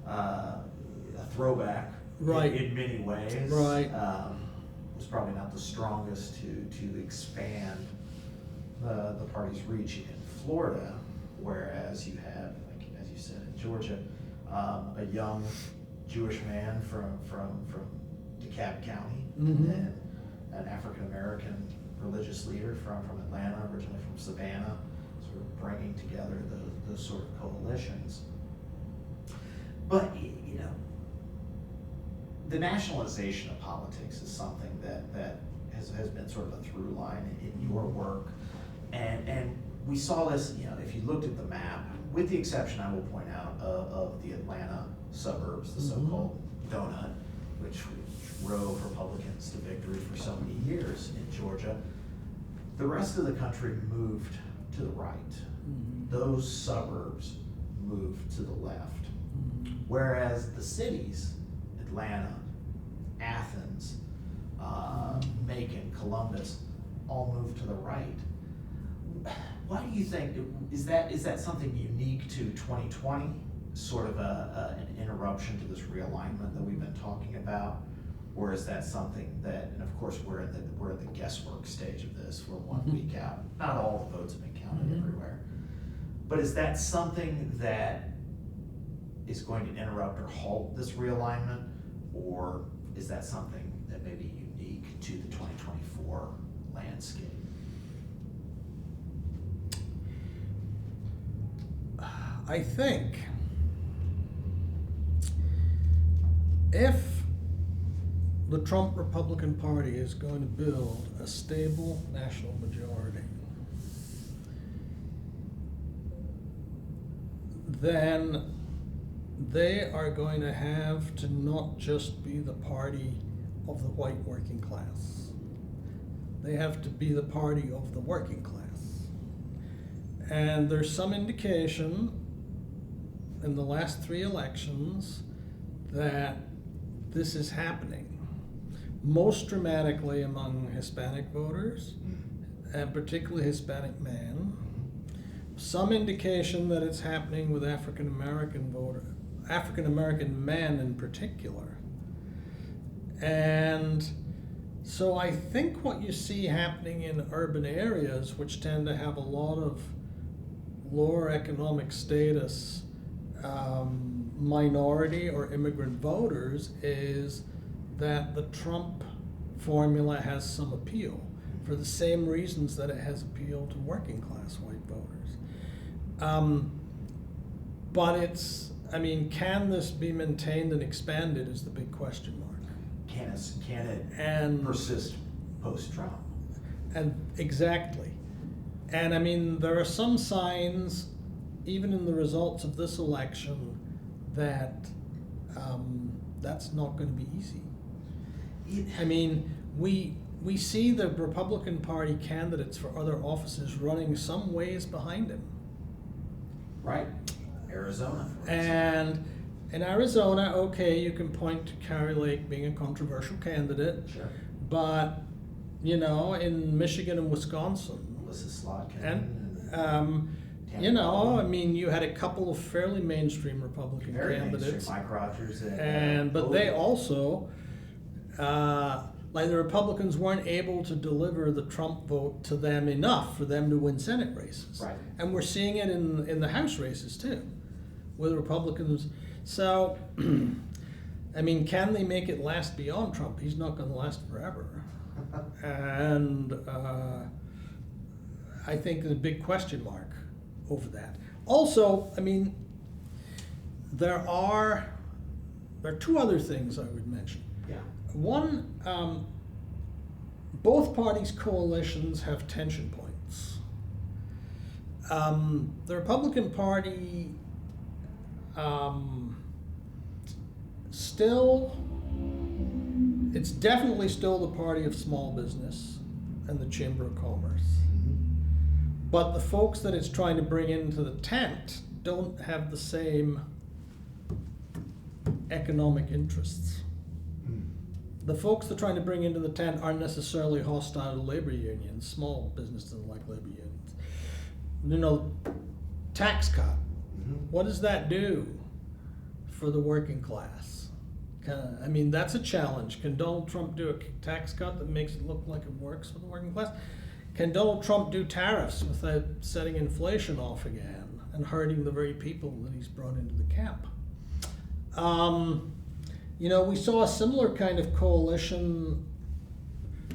a throwback in many ways. Was probably not the strongest to expand the party's reach in Florida, whereas you have, like, as you said, in Georgia, a young Jewish man from DeKalb County, and an African American religious leader from Atlanta, originally from Savannah, sort of bringing together those sort of coalitions. But, you know, the nationalization of politics is something that has been sort of a through line in your work. And we saw this, you know, if you looked at the map, with the exception, I will point out, of the Atlanta suburbs, the so-called donut, which drove Republicans to victory for so many years in Georgia, the rest of the country moved to the right. Those suburbs moved to the left. Whereas the cities, Atlanta, Athens, Macon, Columbus, all moved to the right. Why do you think, is that something unique to 2020, sort of an interruption to this realignment that we've been talking about? Or is that something that, and of course we're in the guesswork stage of this, we're 1 week out, not all the votes have been counted everywhere, but is that something that is going to interrupt or halt this realignment, or is that something that may be unique to the 2024 landscape? I think the Trump Republican Party is going to build a stable national majority, then they are going to have to not just be the party of the white working class. They have to be the party of the working class. And there's some indication in the last 3 elections that this is happening. Most dramatically among Hispanic voters, and particularly Hispanic men. Some indication that it's happening with African American men in particular. And so I think what you see happening in urban areas, which tend to have a lot of lower economic status minority or immigrant voters, is that the Trump formula has some appeal for the same reasons that it has appeal to working class white voters. But can this be maintained and expanded is the big question mark. Can it persist post-Trump? And exactly. And there are some signs, even in the results of this election, that that's not going to be easy. We see the Republican Party candidates for other offices running some ways behind him. Right. Arizona, for example. And in Arizona, okay, you can point to Kari Lake being a controversial candidate. Sure. But, in Michigan and Wisconsin, you had a couple of fairly mainstream Republican candidates. Mike Rogers but they also, the Republicans weren't able to deliver the Trump vote to them enough for them to win Senate races. Right. And we're seeing it in the House races too, with Republicans. So, can they make it last beyond Trump? He's not going to last forever. And I think there's a big question mark over that. Also, there are 2 other things I would mention. Yeah. One, both parties' coalitions have tension points. The Republican Party it's definitely still the party of small business and the Chamber of Commerce. But the folks that it's trying to bring into the tent don't have the same economic interests. The folks they're trying to bring into the tent aren't necessarily hostile to labor unions. Small business doesn't like labor unions. Tax cut. What does that do for the working class? That's a challenge. Can Donald Trump do a tax cut that makes it look like it works for the working class? Can Donald Trump do tariffs without setting inflation off again and hurting the very people that he's brought into the camp? We saw a similar kind of coalition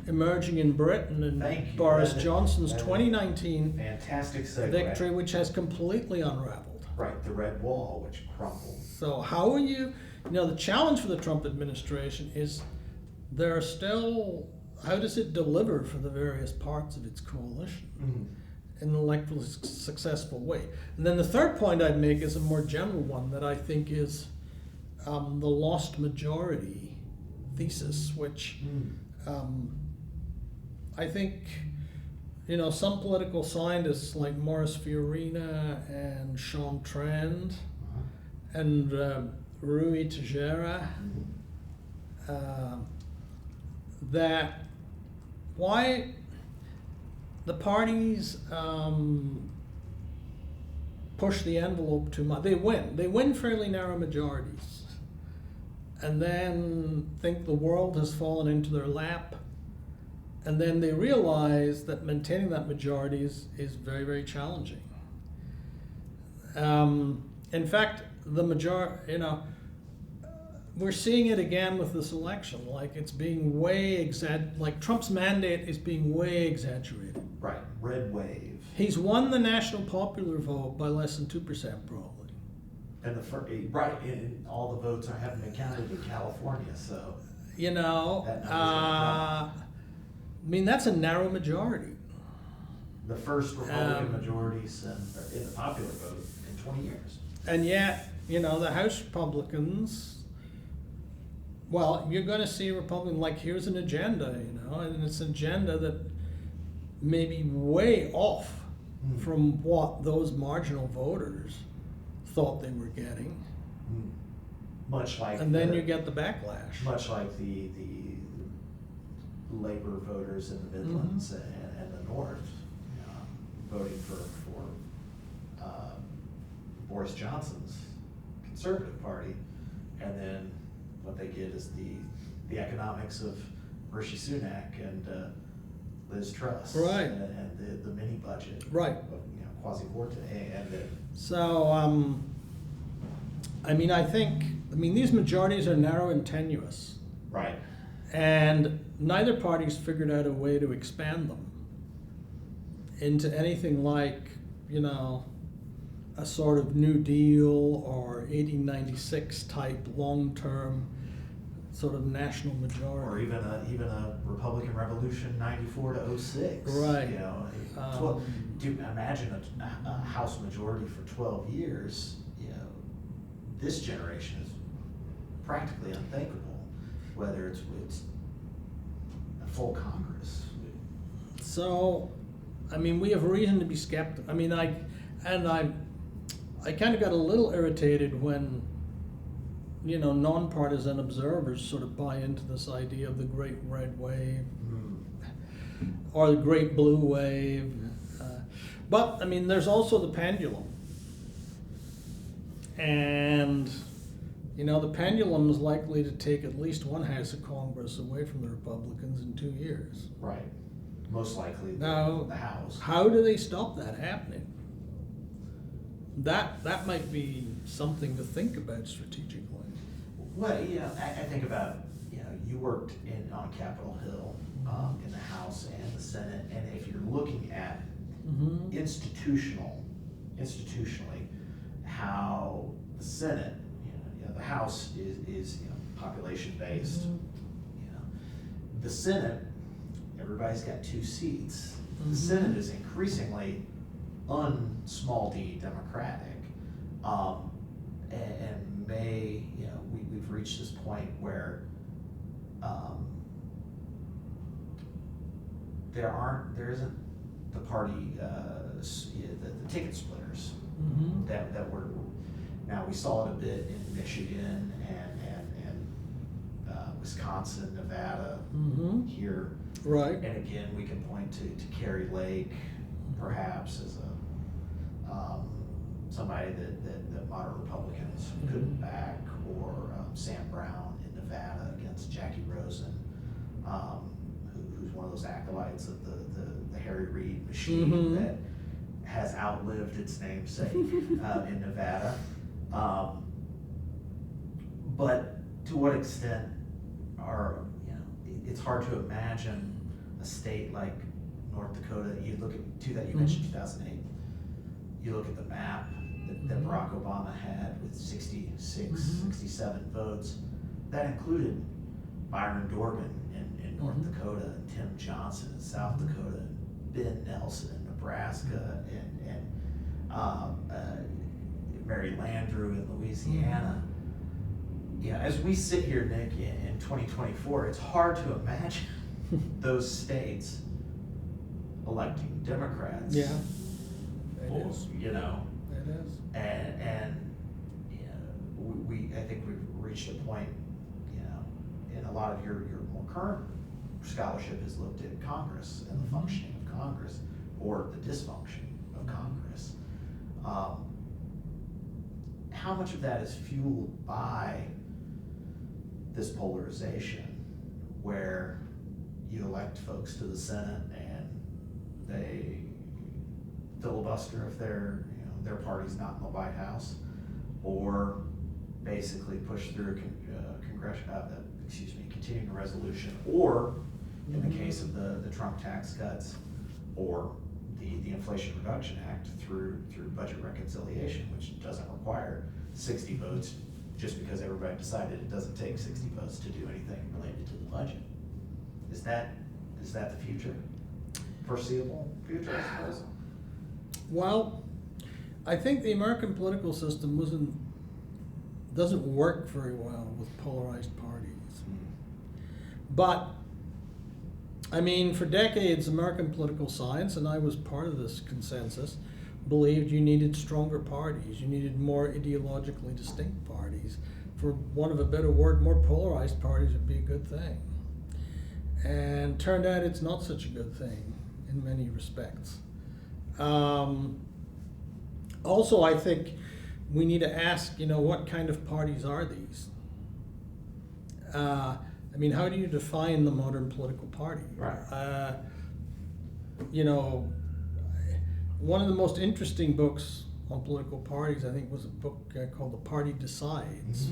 emerging in Britain in Boris Johnson's 2019 fantastic segue. Victory, which has completely unraveled. Right, the red wall, which crumbled. So how are you, the challenge for the Trump administration is how does it deliver for the various parts of its coalition in an electorally successful way? And then the third point I'd make is a more general one that I think is the lost majority thesis, which I think, some political scientists like Morris Fiorina and Sean Trend and Rui Teixeira, that why the parties push the envelope too much. They win fairly narrow majorities, and then think the world has fallen into their lap, and then they realize that maintaining that majority is very, very challenging. In fact, the majority, we're seeing it again with this election. Like it's being like Trump's mandate is being way exaggerated. Right, red wave. He's won the national popular vote by less than 2% probably. And and all the votes haven't been counted in California, so. you know, That number's I mean, that's a narrow majority. The first Republican majorities in the popular vote in 20 years. And yet, you know, the House Republicans, well, you're going to see a Republican like, here's an agenda, you know, and it's an agenda that may be way off from what those marginal voters thought they were getting. Much like And then you get the backlash. Much like the labor voters in the Midlands and the North, voting for Boris Johnson's Conservative Party, and then what they get is the economics of Rishi Sunak and Liz Truss, Right. and the mini budget, Right. of, quasi forte, and So, I mean, these majorities are narrow and tenuous, right. and neither party's figured out a way to expand them into anything like, you know, a sort of New Deal or 1896 type long-term sort of national majority. Or even a Republican Revolution 94 to 06. Right. Do imagine a House majority for 12 years. This generation is practically unthinkable. Whether it's a full Congress. So, I mean, we have reason to be skeptical. I mean, I kind of got a little irritated when, you know, nonpartisan observers sort of buy into this idea of the Great Red Wave or the Great Blue Wave. But, I mean, there's also the pendulum. And, you know, the pendulum is likely to take at least one House of Congress away from the Republicans in 2 years. Right. Most likely Now, the House. How do they stop that happening? That might be something to think about strategically. Well, I think about, you worked on Capitol Hill, in the House and the Senate, and if you're looking at institutionally, how the Senate, the House is population based. The Senate, everybody's got 2 seats. The Senate is increasingly small d Democratic, and may, we've reached this point where there isn't the party, the ticket splitters that were. Now we saw it a bit in Michigan and Wisconsin, Nevada, here. Right. And again, we can point to Kerry Lake, perhaps, as somebody that moderate Republicans couldn't back, or Sam Brown in Nevada against Jackie Rosen, who's one of those acolytes of the Harry Reid machine that has outlived its namesake in Nevada. But to what extent it's hard to imagine a state like North Dakota. You look at you mentioned 2008. You look at the map that Barack Obama had with 66, 67 votes. That included Byron Dorgan in North Dakota, and Tim Johnson in South Dakota, and Ben Nelson in Nebraska, and Mary Landrieu in Louisiana. As we sit here, Nick, in 2024, it's hard to imagine those states electing Democrats. Yeah, it is. It is. And I think we've reached a point, and a lot of your more current scholarship has looked at Congress and the functioning of Congress, or the dysfunction of Congress. How much of that is fueled by this polarization, where you elect folks to the Senate and they filibuster if their party's not in the White House, or basically push through continuing a resolution, or in the case of the Trump tax cuts, or the Inflation Reduction Act through budget reconciliation, which doesn't require 60 votes just because everybody decided it doesn't take 60 votes to do anything related to the budget. Is that the future? Foreseeable future, I suppose? Well, I think the American political system doesn't work very well with polarized parties. But, I mean, for decades, American political science, and I was part of this consensus, believed you needed stronger parties. You needed more ideologically distinct parties. For want of a better word, more polarized parties would be a good thing. And turned out it's not such a good thing in many respects. Also, I think we need to ask, what kind of parties are these? I mean, how do you define the modern political party? Right. One of the most interesting books on political parties, I think, was a book called The Party Decides,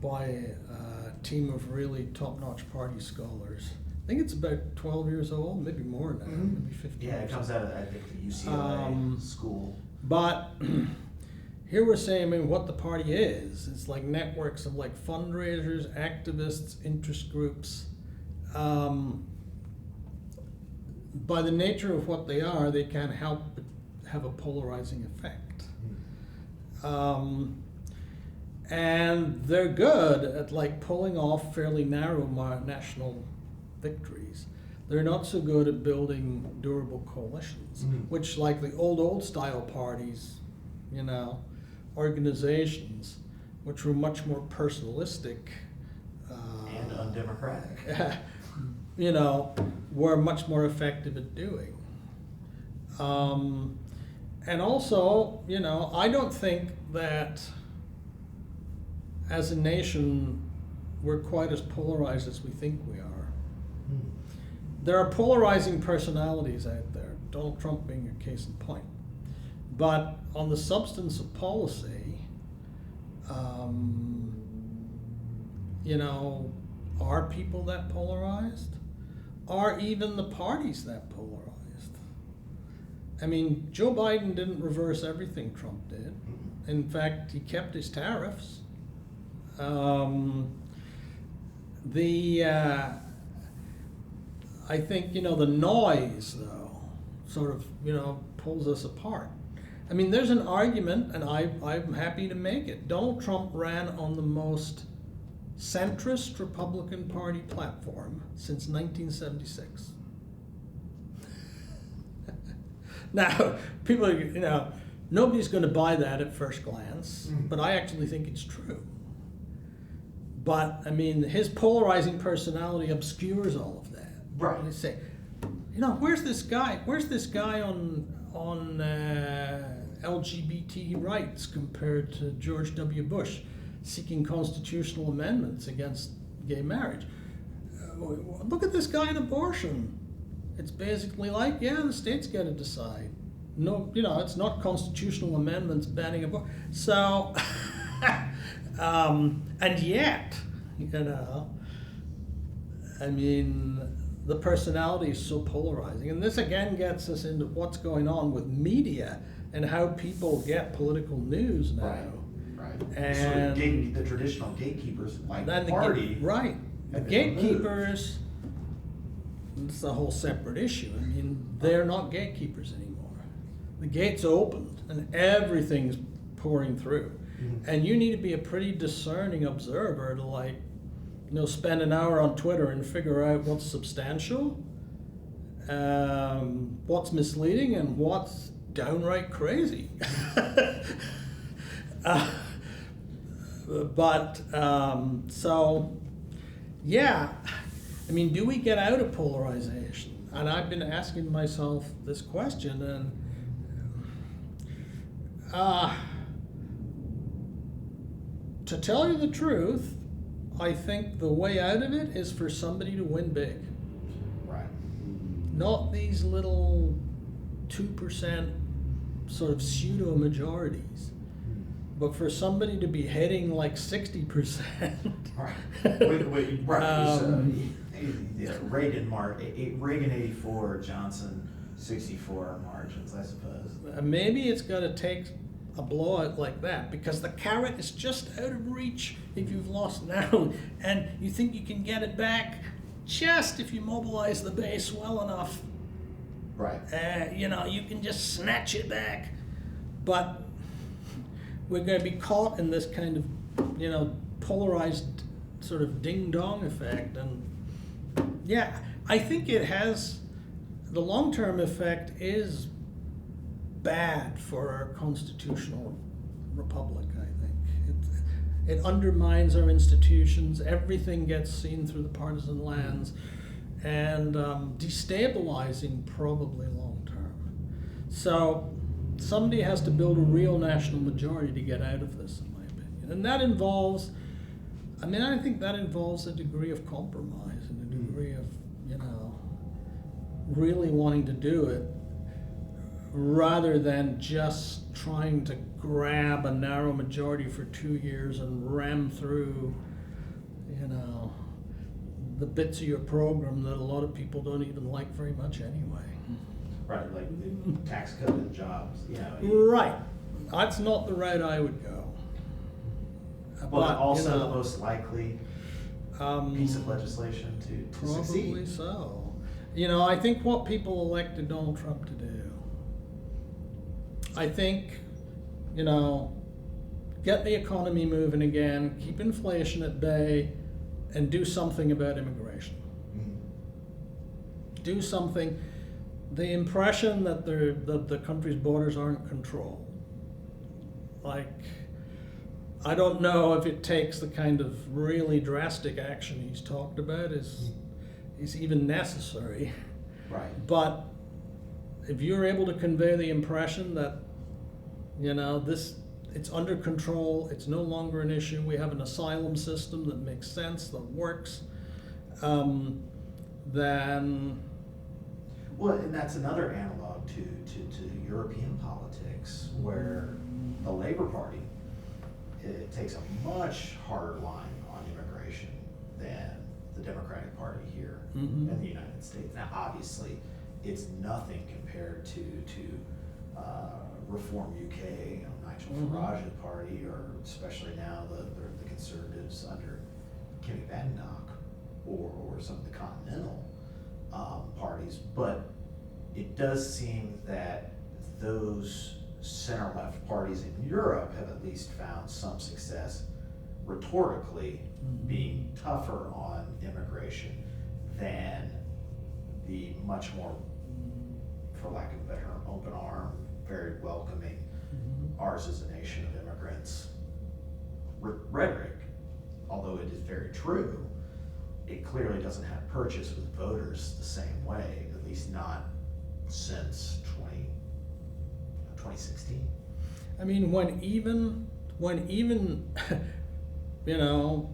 by a team of really top-notch party scholars. I think it's about 12 years old, maybe more now, maybe 15. Yeah, it comes out of, I think, the UCLA school. But here we're saying, what the party is. It's like networks of like fundraisers, activists, interest groups. By the nature of what they are, they can't help but have a polarizing effect. And they're good at like pulling off fairly narrow national victories. They're not so good at building durable coalitions, which like the old style parties, organizations, which were much more personalistic. And undemocratic. Were much more effective at doing. And also, I don't think that as a nation, we're quite as polarized as we think we are. There are polarizing personalities out there, Donald Trump being a case in point. But on the substance of policy, are people that polarized? Are even the parties that polarized? I mean, Joe Biden didn't reverse everything Trump did. In fact, he kept his tariffs. I think, the noise, though, sort of, pulls us apart. I mean, there's an argument, and I'm happy to make it. Donald Trump ran on the most centrist Republican Party platform since 1976. Now, people, nobody's going to buy that at first glance, but I actually think it's true. But, I mean, his polarizing personality obscures all of that. Right. And they say, where's this guy? Where's this guy on LGBT rights compared to George W. Bush seeking constitutional amendments against gay marriage? Look at this guy on abortion. It's basically like, the state's got to decide. No, it's not constitutional amendments banning abortion. So, and yet, I mean, the personality is so polarizing. And this again gets us into what's going on with media and how people get political news now. Right. And so the traditional gatekeepers like the party. Right. The gatekeepers, it's a whole separate issue. I mean, they're not gatekeepers anymore. The gate's opened and everything's pouring through. And you need to be a pretty discerning observer to spend an hour on Twitter and figure out what's substantial, what's misleading, and what's downright crazy. I mean, do we get out of polarization? And I've been asking myself this question, and to tell you the truth, I think the way out of it is for somebody to win big. Right. Not these little 2% sort of pseudo majorities, but for somebody to be heading like 60%. Right. Reagan 84, Johnson 64 margins, I suppose. Maybe it's got to take a blowout like that, because the carrot is just out of reach if you've lost now, and you think you can get it back just if you mobilize the base well enough. Right. You know, you can just snatch it back, but we're going to be caught in this kind of, you know, polarized sort of ding-dong effect. And yeah, I think it has, the long-term effect is bad for our constitutional republic, I think. It undermines our institutions, everything gets seen through the partisan lens, and destabilizing probably long-term. So somebody has to build a real national majority to get out of this, in my opinion. And that involves, I mean, I think that involves a degree of compromise and a degree of, you know, really wanting to do it rather than just trying to grab a narrow majority for 2 years and ram through, you know, the bits of your program that a lot of people don't even like very much anyway. Right, like the tax cut and jobs, you know. Right. That's not the route I would go. Well, But, also you know, the most likely piece of legislation to probably succeed. so. You know, I think what people elected Donald Trump to do, I think, you know, get the economy moving again, keep inflation at bay, and do something about immigration. Mhm. Do something. The impression that the country's borders aren't controlled. Like, I don't know if it takes the kind of really drastic action he's talked about is even necessary. Right. But if you're able to convey the impression that, you know, it's under control, it's no longer an issue, we have an asylum system that makes sense, that works, then... Well, and that's another analog to European politics, where the Labour Party, it takes a much harder line on immigration than the Democratic Party here Mhm. in the United States. Now, obviously, it's nothing compared to Reform UK, you know, Nigel Mhm. Farage's party, or especially now the Conservatives under Kenny Badenoch, or some of the continental parties. But it does seem that those center-left parties in Europe have at least found some success rhetorically being tougher on immigration than the much more, for lack of a better term, open arm, very welcoming, ours is a nation of immigrants rhetoric. Although it is very true, it clearly doesn't have purchase with voters the same way, at least not since 2016. I mean, when even you know,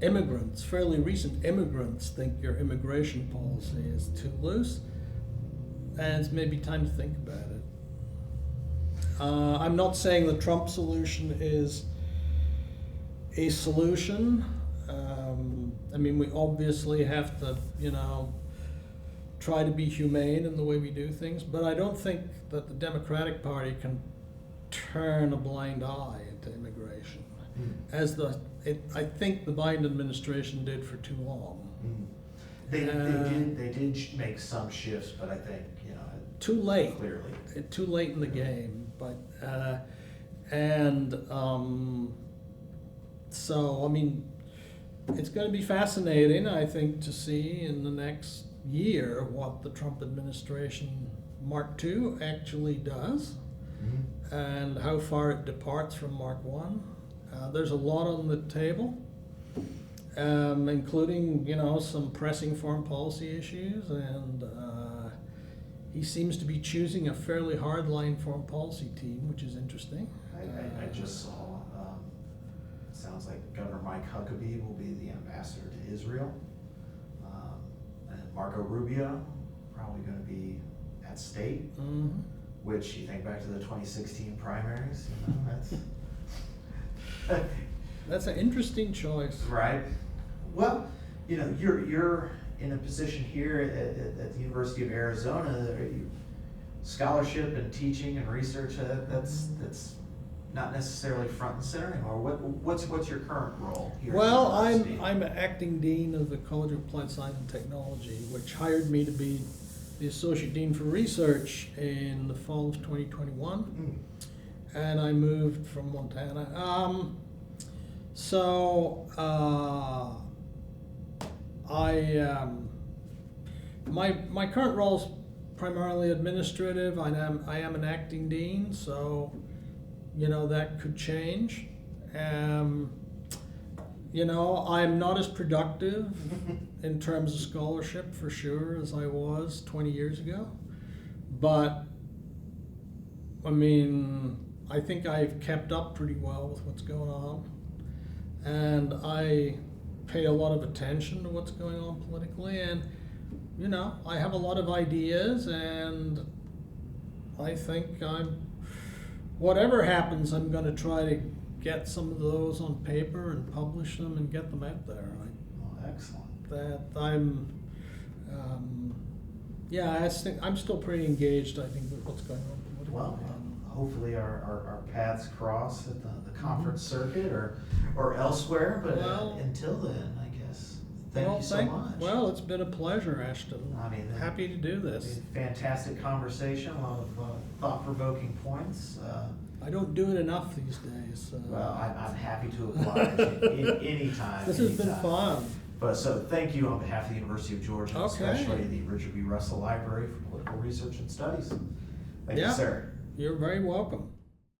immigrants, fairly recent immigrants, think your immigration policy is too loose, and it's maybe time to think about it. I'm not saying the Trump solution is a solution. I mean, we obviously have to, you know, try to be humane in the way we do things, but I don't think that the Democratic Party can turn a blind eye to immigration, as I think the Biden administration did for too long. They did make some shifts, but I think, you know, Too late. clearly. Too late in the game, but so I mean, it's going to be fascinating, I think, to see in the next year what the Trump administration Mark II actually does, and how far it departs from Mark I. There's a lot on the table, including, you know, some pressing foreign policy issues, and he seems to be choosing a fairly hardline foreign policy team, which is interesting. I just saw, it sounds like Governor Mike Huckabee will be the ambassador to Israel. And Marco Rubio probably going to be at state, which you think back to the 2016 primaries, you know, that's That's an interesting choice. right. Well, you know, you're in a position here at the University of Scholarship and teaching and research, that's not necessarily front and center anymore. What's your current role here? Well, at the university? I'm acting dean of the College of Applied Science and Technology, which hired me to be the associate dean for research in the fall of 2021, and I moved from Montana. My current role is primarily administrative. I am an acting dean, so that could change. I'm not as productive in terms of scholarship for sure as I was 20 years ago, but I think I've kept up pretty well with what's going on, and I pay a lot of attention to what's going on politically, and I have a lot of ideas, and I think whatever happens, I'm going to try to get some of those on paper and publish them and get them out there. Excellent. I think I'm still pretty engaged, I think, with what's going on politically. Well, hopefully our paths cross at the conference circuit or elsewhere, but until then, I guess, thank you so much. Well, it's been a pleasure, Ashton. Happy to do this. Fantastic conversation, a lot of thought-provoking points. I don't do it enough these days. Well, I'm happy to oblige anytime. This has been fun. But so thank you on behalf of the University of Georgia, Okay. especially the Richard B. Russell Library for Political Research and Studies. Thank you, sir. You're very welcome.